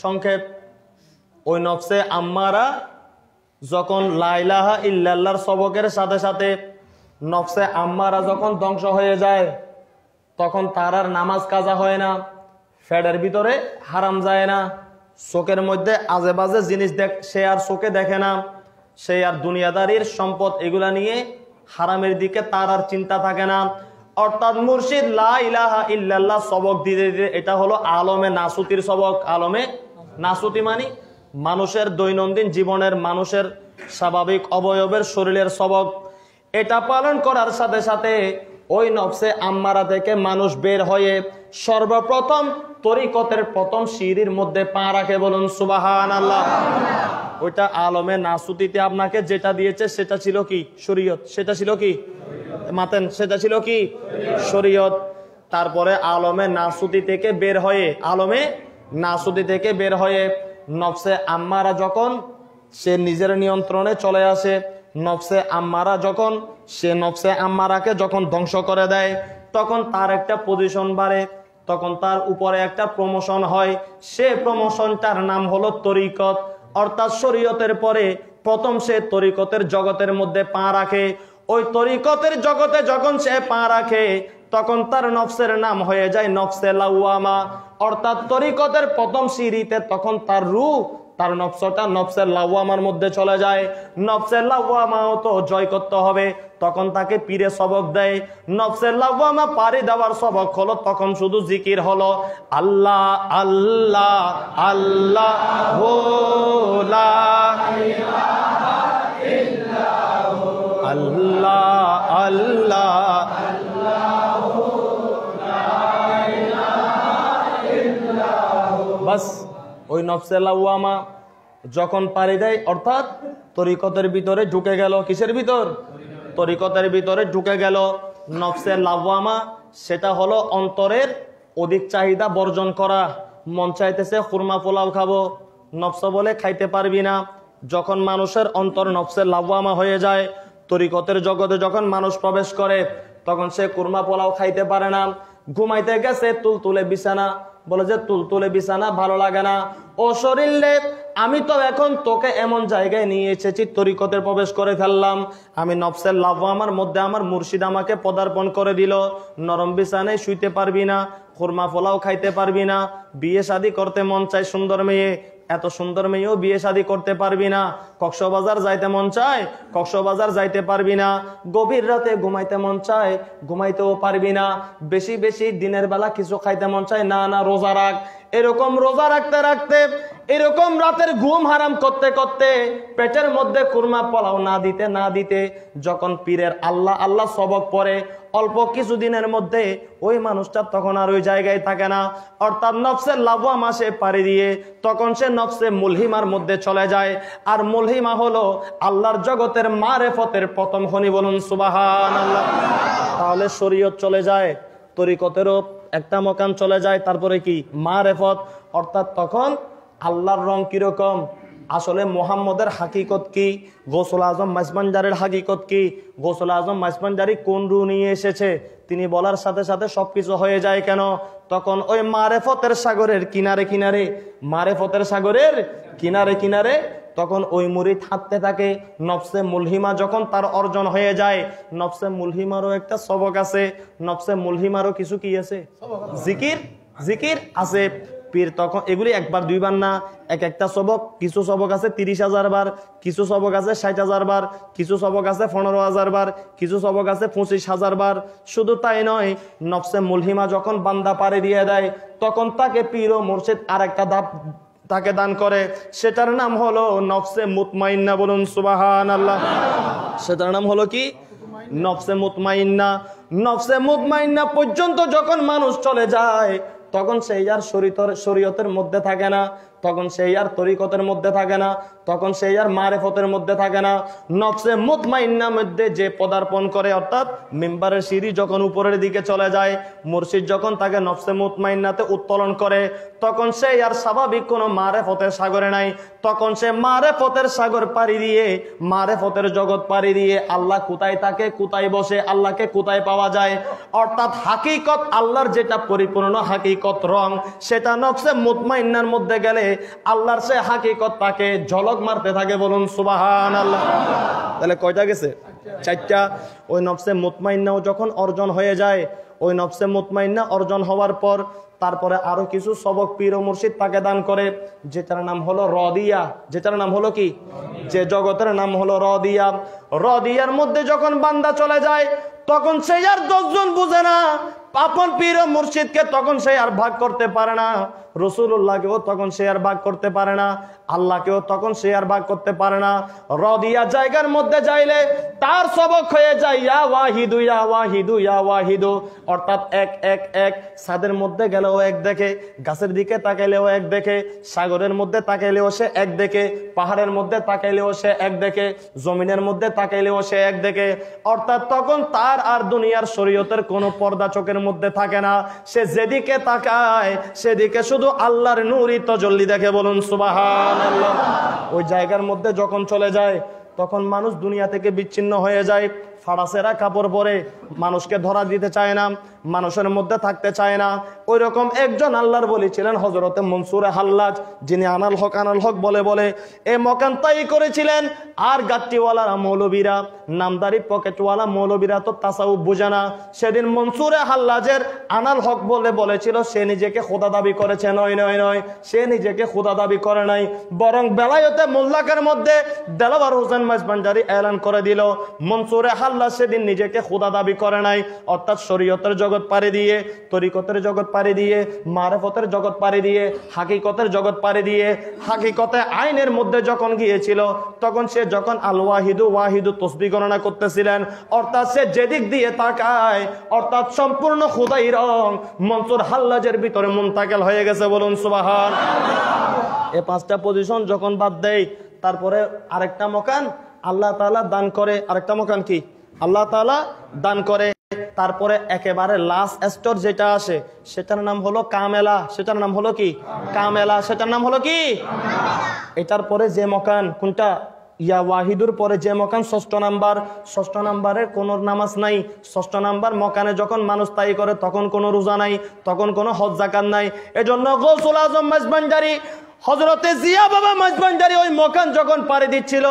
সংক্ষেপ, ওই নফসে আম্মারা যখন লা ইলাহা ইল্লাল্লাহর সবকের সাথে সাথে নফসে আম্মারা যখন ধ্বংস হয়ে যায়, তখন তার আর নামাজ কাজা হয় না, ফেডের ভিতরে হারাম যায় না, চোখের মধ্যে আজে বাজে জিনিস সে আর চোখে দেখে না, সে আর দুনিয়াদারির সম্পদ এগুলা নিয়ে হারামের দিকে তার আর চিন্তা থাকে না। অর্থাৎ মুর্শিদ লা ইলাহা ইল্লাল্লাহ সবক দিতে দিতে, এটা হলো আলমে নাসুতির সবক। আলমে নাসুতি মানে মানুষের দৈনন্দিন জীবনের, মানুষের স্বাভাবিক অবয়বের শরীরের সবক। এটা পালন করার সাথে সাথে ওই নফসে আম্মারা থেকে মানুষ বের হয়ে সর্বপ্রথম তরিকতের প্রথম সিঁড়ির মধ্যে পা রাখে। বলুন সুবহানাল্লাহ। ওইটা আলমে নাসুতিতে আপনাকে যেটা দিয়েছে সেটা ছিল কি? শরীয়ত। সেটা ছিল কি? মাতেন, সেটা ছিল কি? শরীয়ত। তারপরে আলমে নাসুতি থেকে বের হয়ে, আলমে নাসুতি থেকে বের হয়ে নফসে আম্মারা যখন সে নিজের নিয়ন্ত্রণে চলে আসে, নফসে আম্মারা যখন সে নফসে আম্মারাকে যখন ধ্বংস করে দেয়, তখন তার একটা পজিশন বাড়ে, তখন তার উপরে একটা প্রমোশন হয়। সে প্রমোশনটার নাম হলো তরিকত। অর্থাৎ শরীয়তের পরে প্রথম সে তরিকতের জগতের মধ্যে পা রাখে। ওই তরিকতের জগতে যখন সে পা রাখে, তখন তার নফসের নাম হয়ে যায় নফসে লাওয়ামা। অর্থাৎ তরিকতের প্রথম সিঁড়িতে তখন তার রূহ, তার নফসটা নফসে লাওয়ামার মধ্যে চলে যায়। নফসে লাওয়ামাও তো জয় করতে হবে, তখন তাকে পীরে সবক দেয়। নফসে লাওয়ামা পারি দেওয়ার সবক হলো তখন শুধু জিকির হলো আল্লাহ আল্লাহ আল্লাহ, আল্লাহ আল্লাহ ওই নফসে লাওয়ামা যখন পাড়ি দেয়, অর্থাৎ তরিকতের ভিতরে ঢুকে গেল। কিসের ভিতর? তরিকতের ভিতরে ঢুকে গেল। নফসে লাওয়ামা সেটা হলো অন্তরের অধিক চাহিদা বর্জন করা। মন চাইতেছে খুরমা পোলাও খাবো, নফস বলে খাইতে পারবি না। যখন মানুষের অন্তর নফসে লাওয়ামা হয়ে যায়, তরিকতের জগতে যখন মানুষ প্রবেশ করে, তখন সে কুরমা পোলাও খাইতে পারে না। ঘুমাইতে গেছে তুলতুলে বিছানা, বলে যে তুলতুলে বিছানা ভালো লাগে না। ও শরীর রে, আমি তো এখন তোকে এমন জায়গায় নিয়ে এসেছি, তরিকতে প্রবেশ করে ফেললাম। আমি নফসের লাওয়ামার মধ্যে আমার মুর্শিদ আমাকে পদার্পণ করে দিল। নরম বিছানায় শুইতে পারবি না, খুরমা পোলাও খাইতে পারবি না। বিয়ে শাদী করতে মন চায় সুন্দর মেয়ে, এত সুন্দর মেয়েও বিয়ে শাদী করতে পারবি না। কক্সবাজার যাইতে মন চায়, কক্সবাজার যাইতে পারবি না। গভীর রাতে ঘুমাইতে মন চায়, ঘুমাইতেও পারবি না। বেশি বেশি দিনের বেলা কিছু খাইতে মন চায়, না না রোজা রাখ। এরকম রোজা রাখতে রাখতে, এরকম রাতের ঘুম হারাম করতে করতে, পেটের মধ্যে কুরমা পোলাও না দিতে না দিতে, যখন পীরের আল্লাহ আল্লাহ সবক পড়ে, অল্প কিছুদিনের মধ্যে ওই মানুষটা তখন আর ওই জায়গায় থাকে না। অর্থাৎ নফসের লাওয়ামা সে পাড়ি দিয়ে তখন সে নফসে মুলহিমার মধ্যে চলে যায়। আর মুলহিমা হলো আল্লাহর জগতের মারেফতের প্রথম খনি। বলুন সুবহানাল্লাহ। তাহলে শরীয়ত চলে যায়, তরিকতেরও একটা মকাম চলে যায়, তারপরে কি মারেফত। অর্থাৎ তখন আল্লাহর রং কিরকম, আসলে মোহাম্মদের হাকিকত কি, গৌসুল আজম মাইজবানজারির হাকিকত কি, গৌসুল আজম মাইজবানজারি কোন রু নিয়ে এসেছে, তিনি বলার সাথে সাথে সবকিছু হয়ে যায়। কেন? তখন ওই মারেফতের সাগরের কিনারে কিনারে, মারেফতের সাগরের কিনারে কিনারে তখন ওই মুরিদ হাঁটতে থাকে। নফসে মুলহিমা যখন তার অর্জন হয়ে যায়, নফসে মুলহিমারও একটা সবক আছে, নফসে মুলহিমারও কিছু কি আছে, জিকির জিকির আছে। পীর তখন এগুলি একবার দুইবার না, এক একটা সবক, কিছু সবক আছে 30,000 বার, কিছু সবক আছে 60,000 বার, কিছু সবক আছে 15,000 বার, কিছু সবক আছে 25,000 বার। শুধু তাই নয়, নফসে মুলহিমা যখন বান্দা পারে দিয়ে দেয়, তখন তাকে পীর ও মুর্শিদ আর একটা ধাপ তাকে দান করে, সেটার নাম হলো নফসে মুতমাইন্না। বলুন সুবহানাল্লাহ। সেটার নাম হলো কি? নফসে মুতমাইন্না। নফসে মুতমাইন্না পর্যন্ত যখন মানুষ চলে যায়, তখন সেই আর শরীয়তের মধ্যে থাকে না, তখন সেই আর তরিকতের মধ্যে থাকে না, তখন সেই আর মারেফতের মধ্যে থাকে না। নফসে মুতমাইন্নার মধ্যে যে পদার্পণ করে, অর্থাৎ মিম্বারের সিঁড়ি যখন উপরের দিকে চলে যায়, মুর্শিদ যখন তাকে নফসে মুতমাইন্নাতে উত্তোলন করে, তখন সেই আর স্বাভাবিক কোনো মারেফতের সাগরে নাই। তখন সে মারেফতের সাগর পাড়ি দিয়ে, মারেফতের জগৎ পাড়ি দিয়ে আল্লাহ কোথায় থাকে, কোথায় বসে, আল্লাহকে কোথায় পাওয়া যায়, অর্থাৎ হাকিকত আল্লাহর যেটা পরিপূর্ণ হাকিকত রং, সেটা নফসে মুতমাইন্নার মধ্যে গেলে আল্লাহর সে হাকিকত তাকে ঝলক মারতে থাকে। বলুন সুবহানাল্লাহ। তাহলে কয়টা গেছে? 4টা। ওই নফসে মুতমাইন্নাও যখন অর্জন হয়ে যায়, ওই নফসে মুতমাইন্না অর্জন হওয়ার পর তারপরে আরো কিছু সবক পীর ও মুর্শিদ তাকে দান করে, যেটার নাম হলো রদিয়া। যেটার নাম হলো কি? যে জগতের নাম হলো রদিয়া। রদিয়ার মধ্যে যখন বান্দা চলে যায়, তখন সে আর 10 জন বুঝে না, আপন পীর ও মুর্শিদকে তখন সে আর ভাগ করতে পারে না, রাসূলুল্লাহকেও তখন সে আর ভাগ করতে পারে না, আল্লাহকেও তখন সে আর ভাগ করতে পারে না। রদিয়া জায়গার মধ্যে যাইলে তার সবক হয়ে যায় ইয়া ওয়াহিদু ইয়া ওয়াহিদু ইয়া ওয়াহিদু, অর্থাৎ এক এক এক। ছাদের মধ্যে গেলেও এক দেখে, গাছের দিকে তাকাইলেও এক দেখে, সাগরের মধ্যে তাকাইলেও সে এক দেখে, পাহাড়ের মধ্যে তাকাইলেও সে এক দেখে, জমিনের মধ্যে তাকাইলেও সে এক দেখে। অর্থাৎ তখন তার আর দুনিয়ার শরীয়তের কোনো পর্দা চোখের মধ্যে থাকে না। সে যেদিকে তাকায় সেদিকে শুধু আল্লাহর নূরই তাজাল্লি দেখে। বলুন সুবহানাল্লাহ। ওই জায়গার মধ্যে যখন চলে যায়, তখন মানুষ দুনিয়া থেকে বিচ্ছিন্ন হয়ে যায়। ফাড়াসেরা কাপড় পরে মানুষকে ধরা দিতে চায় না, মানুষের মধ্যে থাকতে চায় না। ওই রকম একজন আল্লাহর বলি ছিলেন হযরতে মনসুরে হাল্লাজ, যিনি আনাল হক বলে বলে এই মকান তাই করেছিলেন। আর গাট্টিওয়ালারা মৌলবীরা, নামদারি পকেটওয়ালা মৌলবীরা তো তাসাউফ বুঝে না। সেদিন মনসুরে হাল্লাজের আনাল হক বলে বলেছিল সে নিজেকে খোদা দাবি করেছে। নয় নয় নয়, সে নিজেকে খোদা দাবি করে নাই, বরং বেলায়েতে মোল্লাকের মধ্যে দেলাওয়ার হোসেন মাইজবানজারি এলান করে দিল মনসুরে হাল্লাজ সেদিন নিজেকে খোদা দাবি করে নাই। অর্থাৎ শরীয়তের জগৎ পাড়ি দিয়ে, তরিকতের জগৎ পাড়ি দিয়ে, মারেফতের জগৎ পাড়ি দিয়ে, হাকিকতের জগৎ পাড়ি দিয়ে, হাকিকতে আইনের মধ্যে যখন গিয়েছিল, তখন সে যখন আল ওয়াহিদু ওয়াহিদু তসবিহ গণনা করতেছিলেন, অর্থাৎ সে যেদিক দিয়ে তাকায়, অর্থাৎ সম্পূর্ণ খোদাই রং মনসুর হাল্লাজের ভিতরে মুনতাকিল হয়ে গেছে। বলুন সুবহানাল্লাহ। এই 5টা পজিশন যখন বাদ দেয় তারপরে আরেকটা মকান আল্লাহ তাআলা দান করে। আরেকটা মকান কি আল্লাহ তাআলা দান করে। তারপরে একেবারে লাস্ট স্তর যেটা আসে সেটার নাম হলো কামেলা। সেটার নাম হলো কি কামেলা। সেটার নাম হলো কি এটার পরে যে মকান কোনটা ইয়া ওয়াহিদুর পরে যে মকান 6ষ্ঠ নাম্বার। 6ষ্ঠ নাম্বারে কোনো নামাজ নাই। 6ষ্ঠ নাম্বার মকানে যখন মানুষ তাই করে তখন কোনো রোজা নাই, তখন কোনো হজ যাকাত নাই। এজন্য গৌসুল আজম মাঝবান্ডারি হযরতে জিয়া বাবা মাঝবান্ডারি ওই মকান যখন পাড়ি দিচ্ছিল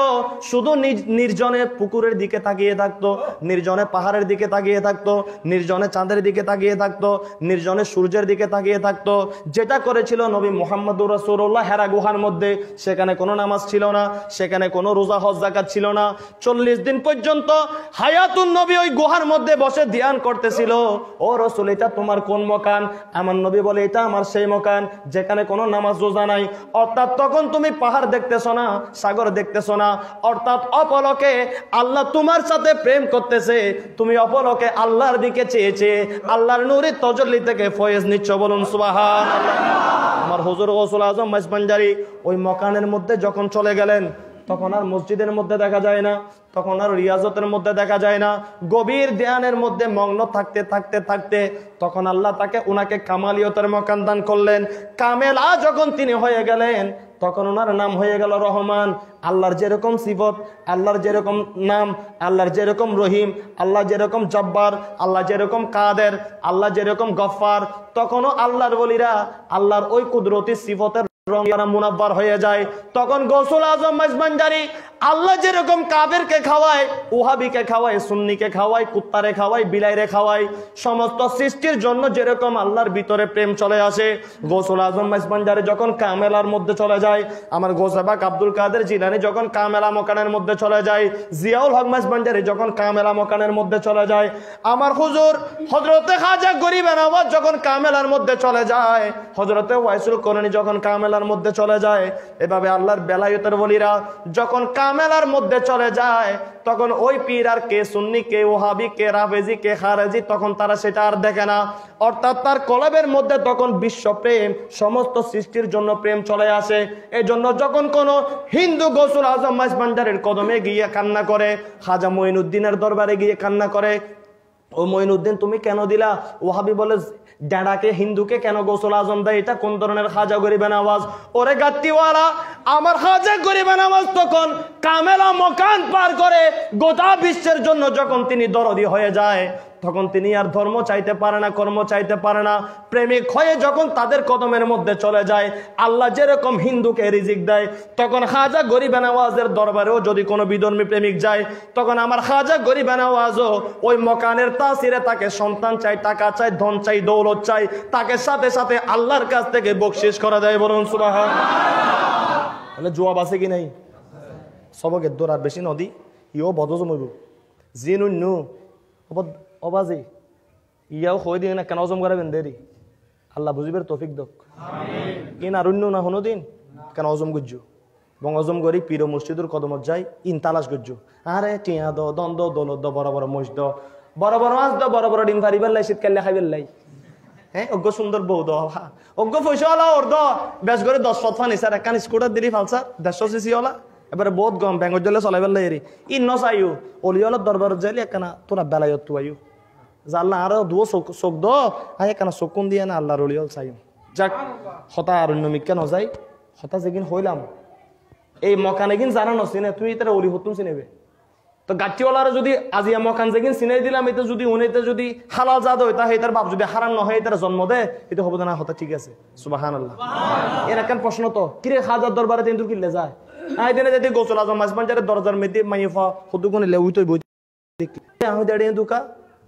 শুধু নির্জনে পুকুরের দিকে তাকিয়ে থাকতো, নির্জনে পাহাড়ের দিকে তাকিয়ে থাকতো, নির্জনে চাঁদের দিকে তাকিয়ে থাকতো, নির্জনে সূর্যের দিকে তাকিয়ে থাকতো। যেটা করেছিল নবী মুহাম্মদুর রাসূলুল্লাহ হেরা গুহার মধ্যে, সেখানে কোনো নামাজ ছিল না, সেখানে কোনো রোজা হজ যাকাত ছিল না। 40 দিন পর্যন্ত হায়াতুন নবী ওই গুহার মধ্যে বসে ধ্যান করতেছিল। ও রাসূল, এটা তোমার কোন মকান? আমার নবী বলে, এটা আমার সেই মকান যেখানে কোনো নামাজ রোজা নাই। অর্থাৎ তখন তুমি পাহাড় দেখতেছো না, সাগর দেখতেছো না, অর্থাৎ অপলকে আল্লাহ তোমার সাথে প্রেম করতেছে। তুমি অপলকে আল্লাহর দিকে চেয়েছে, আল্লাহর নূরের তাজাল্লি থেকে ফয়েজ নিচ্ছ। বলুন সুবহানাল্লাহ। আমার হুজুর গৌসুল আজম মাঝবান্ডারি ওই মকানের মধ্যে যখন চলে গেলেন তখন আর মসজিদের মধ্যে দেখা যায় না, তখন আর রিয়াজতের মধ্যে দেখা যায় না। গভীর ধ্যানের মধ্যে মগ্ন থাকতে থাকতে থাকতে তখন আল্লাহ তাকে ওনাকে কামালিয়তের মকান দান করলেন। কামেলা যখন তিনি হয়ে গেলেন তখন ওনার নাম হয়ে গেল রহমান। আল্লাহর যেরকম সিফত, আল্লাহর যেরকম নাম, আল্লাহর যেরকম রহিম, আল্লাহ যেরকম জব্বার, আল্লাহ যেরকম কাদের, আল্লাহ যেরকম গফফার, তখনও আল্লাহর বলিরা আল্লাহর ওই কুদরতি সিফতের মুনাব্বার হয়ে যায়। তখন গৌসুল আজম মাঝবান্ডারি আল্লাহ যেরকম কাফেরকে খাওয়ায়, ওহাবিকে খাওয়ায়, সুন্নিকে খাওয়ায়, কুত্তারে খাওয়ায়, বিলাইরে খাওয়ায়, সমস্ত সৃষ্টির জন্য যেরকম আল্লাহর ভিতরে প্রেম চলে আসে, গৌসুল আজম মাঝবান্ডারি যখন কামেলার মধ্যে চলে যায়, আমার গোসাবাক আব্দুল কাদের জিলানী যখন কামেলা মকানের মধ্যে চলে যায়, জিয়াউল হক মাঝবান্ডারি যখন কামেলা মকানের মধ্যে চলে যায়, আমার হুজুর হযরতে খাজা গরিব নওয়াজ যখন কামেলার মধ্যে চলে যায়, হযরতে ওয়াইসুল করণী যখন কামেলার মধ্যে চলে যায়, এভাবে আল্লাহর বেলায়েতের ওলিরা যখন কামেলার মধ্যে চলে যায় তখন ওই পীর আর কে সুন্নি, কে ওহাবি, কে রাফেজি, কে খারেজি, তখন তারা সেটা আর দেখে না। অর্থাৎ তার কলবের মধ্যে তখন বিশ্ব প্রেম, সমস্ত সৃষ্টির জন্য প্রেম চলে আসে। এই জন্য যখন কোনো হিন্দু গৌসুল আজম মাঝবান্ডারির কদমে গিয়ে কান্না করে, খাজা মঈনুদ্দিনের দরবারে গিয়ে কান্না করে, ও মঈনুদ্দিন তুমি কেন দিলা? ওহাবি বলে, ড্যাডাকে হিন্দুকে কেন গৌসুল আজম দেয়? এটা কোন ধরনের খাজা গরিবের আওয়াজ? ওরে গাত্তিওয়ালা, আমার খাজা গরিবের আওয়াজ তখন কামেলা মকান পার করে গোটা বিশ্বের জন্য যখন তিনি দরদি হয়ে যায়, তখন তিনি আর ধর্ম চাইতে পারে না, কর্ম চাইতে পারে না, প্রেমিক হয়ে যখন তাদের কদমের মধ্যে চলে যায়, আল্লাহ যেরকম হিন্দুকে রিজিক দেয়, তখন খাজা গরিবের আওয়াজের দরবারেও যদি কোনো বিধর্মী প্রেমিক যায়, তখন আমার খাজা গরিবের আওয়াজও ওই মকানের তাসিরে তাকে সন্তান চাই, টাকা চাই, ধন চাই, দৌলত চাই, তাকে সাথে সাথে আল্লাহর কাছ থেকে বকশিশ করা যায়। বলুন সুবহানাল্লাহ। তাহলে জবাব আছে কি নাই? সবকে দৌড়ার বেশি নদী ইও বদ জমব জিনু অবাজি ইয়াও হয়ে দিন না কেন অজম করাবেন দেরি আল্লাহ বুঝিবের তৌফিক দক। ইন আর অন্য না হনো দিন কেন অজম গুজ্জু এবং অজম করি পীর মসজিদুর কদমত যাই ইন তালাশ গুজ্জু। আরে টিয়া দ দ্বন্দ্ব দৌলত দ বড় বড় মসজিদ, বড় বড় মাছ দ, বড় বড় ডিম ফারি বেল্লাই, শীতকালে খাই বেল্লাই। হ্যাঁ, অজ্ঞ সুন্দর বউ দ, অজ্ঞ পয়সা ওলা ওর দ বেশ করে 10 ফত ফানি স্যার একখান স্কুটার দিলি ফালসার 150 সিসি ওলা, এবারে বহুত গম ব্যাঙ্গর জলে চলাই বেল্লাই এরি ইন ন চাইও অলিওলার দরবারত যাইলি একখানা তোরা বেলায়ত তু আইও যা আল্লাহ আরো দুও চোখ দ আই একখানা চকুন দিয়ে না আল্লাহর অলিওল চাইও। যাক, হতা আর অন্য মিক্কা নযাই, হতা যেদিন হইলাম এই মকানে কিন জানা নচিনে তুই তারা অলি হতুন চিনেবে তো গাঠিওয়ালার যদি আজিয়া মকান যেদিন চিনাই দিলাম, এটা যদি উনিতে যদি হালাল জাদ হয় তা তার বাপ যদি হারাম নহয় তার জন্ম দে, এটা হবে না হতা ঠিক আছে। সুবহানাল্লাহ। এর একখান প্রশ্ন তো কিরে খাজার দরবারে তিন দূর কিনলে যায় আই দিনে যদি গোসল আজম মাঝবান্ডারের দরজার মেদি মাইফা হুদু গুনে লে উইতই বই আমি দাঁড়িয়ে দুকা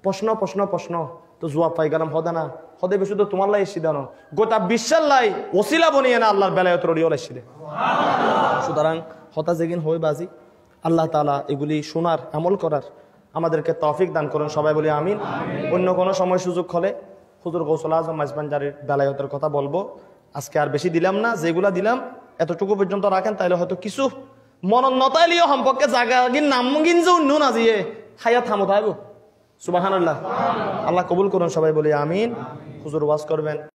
প্রশ্ন প্রশ্ন প্রশ্ন তো জবাব পাই গেলাম হদা না হদে বেশি তো তোমার লাই এসি দানো গোটা বিশ্বের লাই ওসিলা বনিয়ে না আল্লাহর বেলায়ত রড়িও লাইছি দে। সুতরাং হতা যেদিন হই বাজি আল্লাহ তাআলা এগুলি শোনার আমল করার আমাদেরকে তৌফিক দান করুন, সবাই বলি আমিন। অন্য কোনো সময় সুযোগ হলে হুজুর গৌসুল আজম মাঝবান্ডারির বেলায়তের কথা বলবো। আজকে আর বেশি দিলাম না, যেগুলা দিলাম এতটুকু পর্যন্ত রাখেন, তাইলে হয়তো কিছু মনত নতাইলিও সম্পর্কে জায়গা গিন নাম গিন যে অন্য না দিয়ে খাইয়া থামো থাকবো। সুবহানাল্লাহ। আল্লাহ কবুল করুন, সবাই বলি আমিন। হুজুর ওয়াজ করবেন।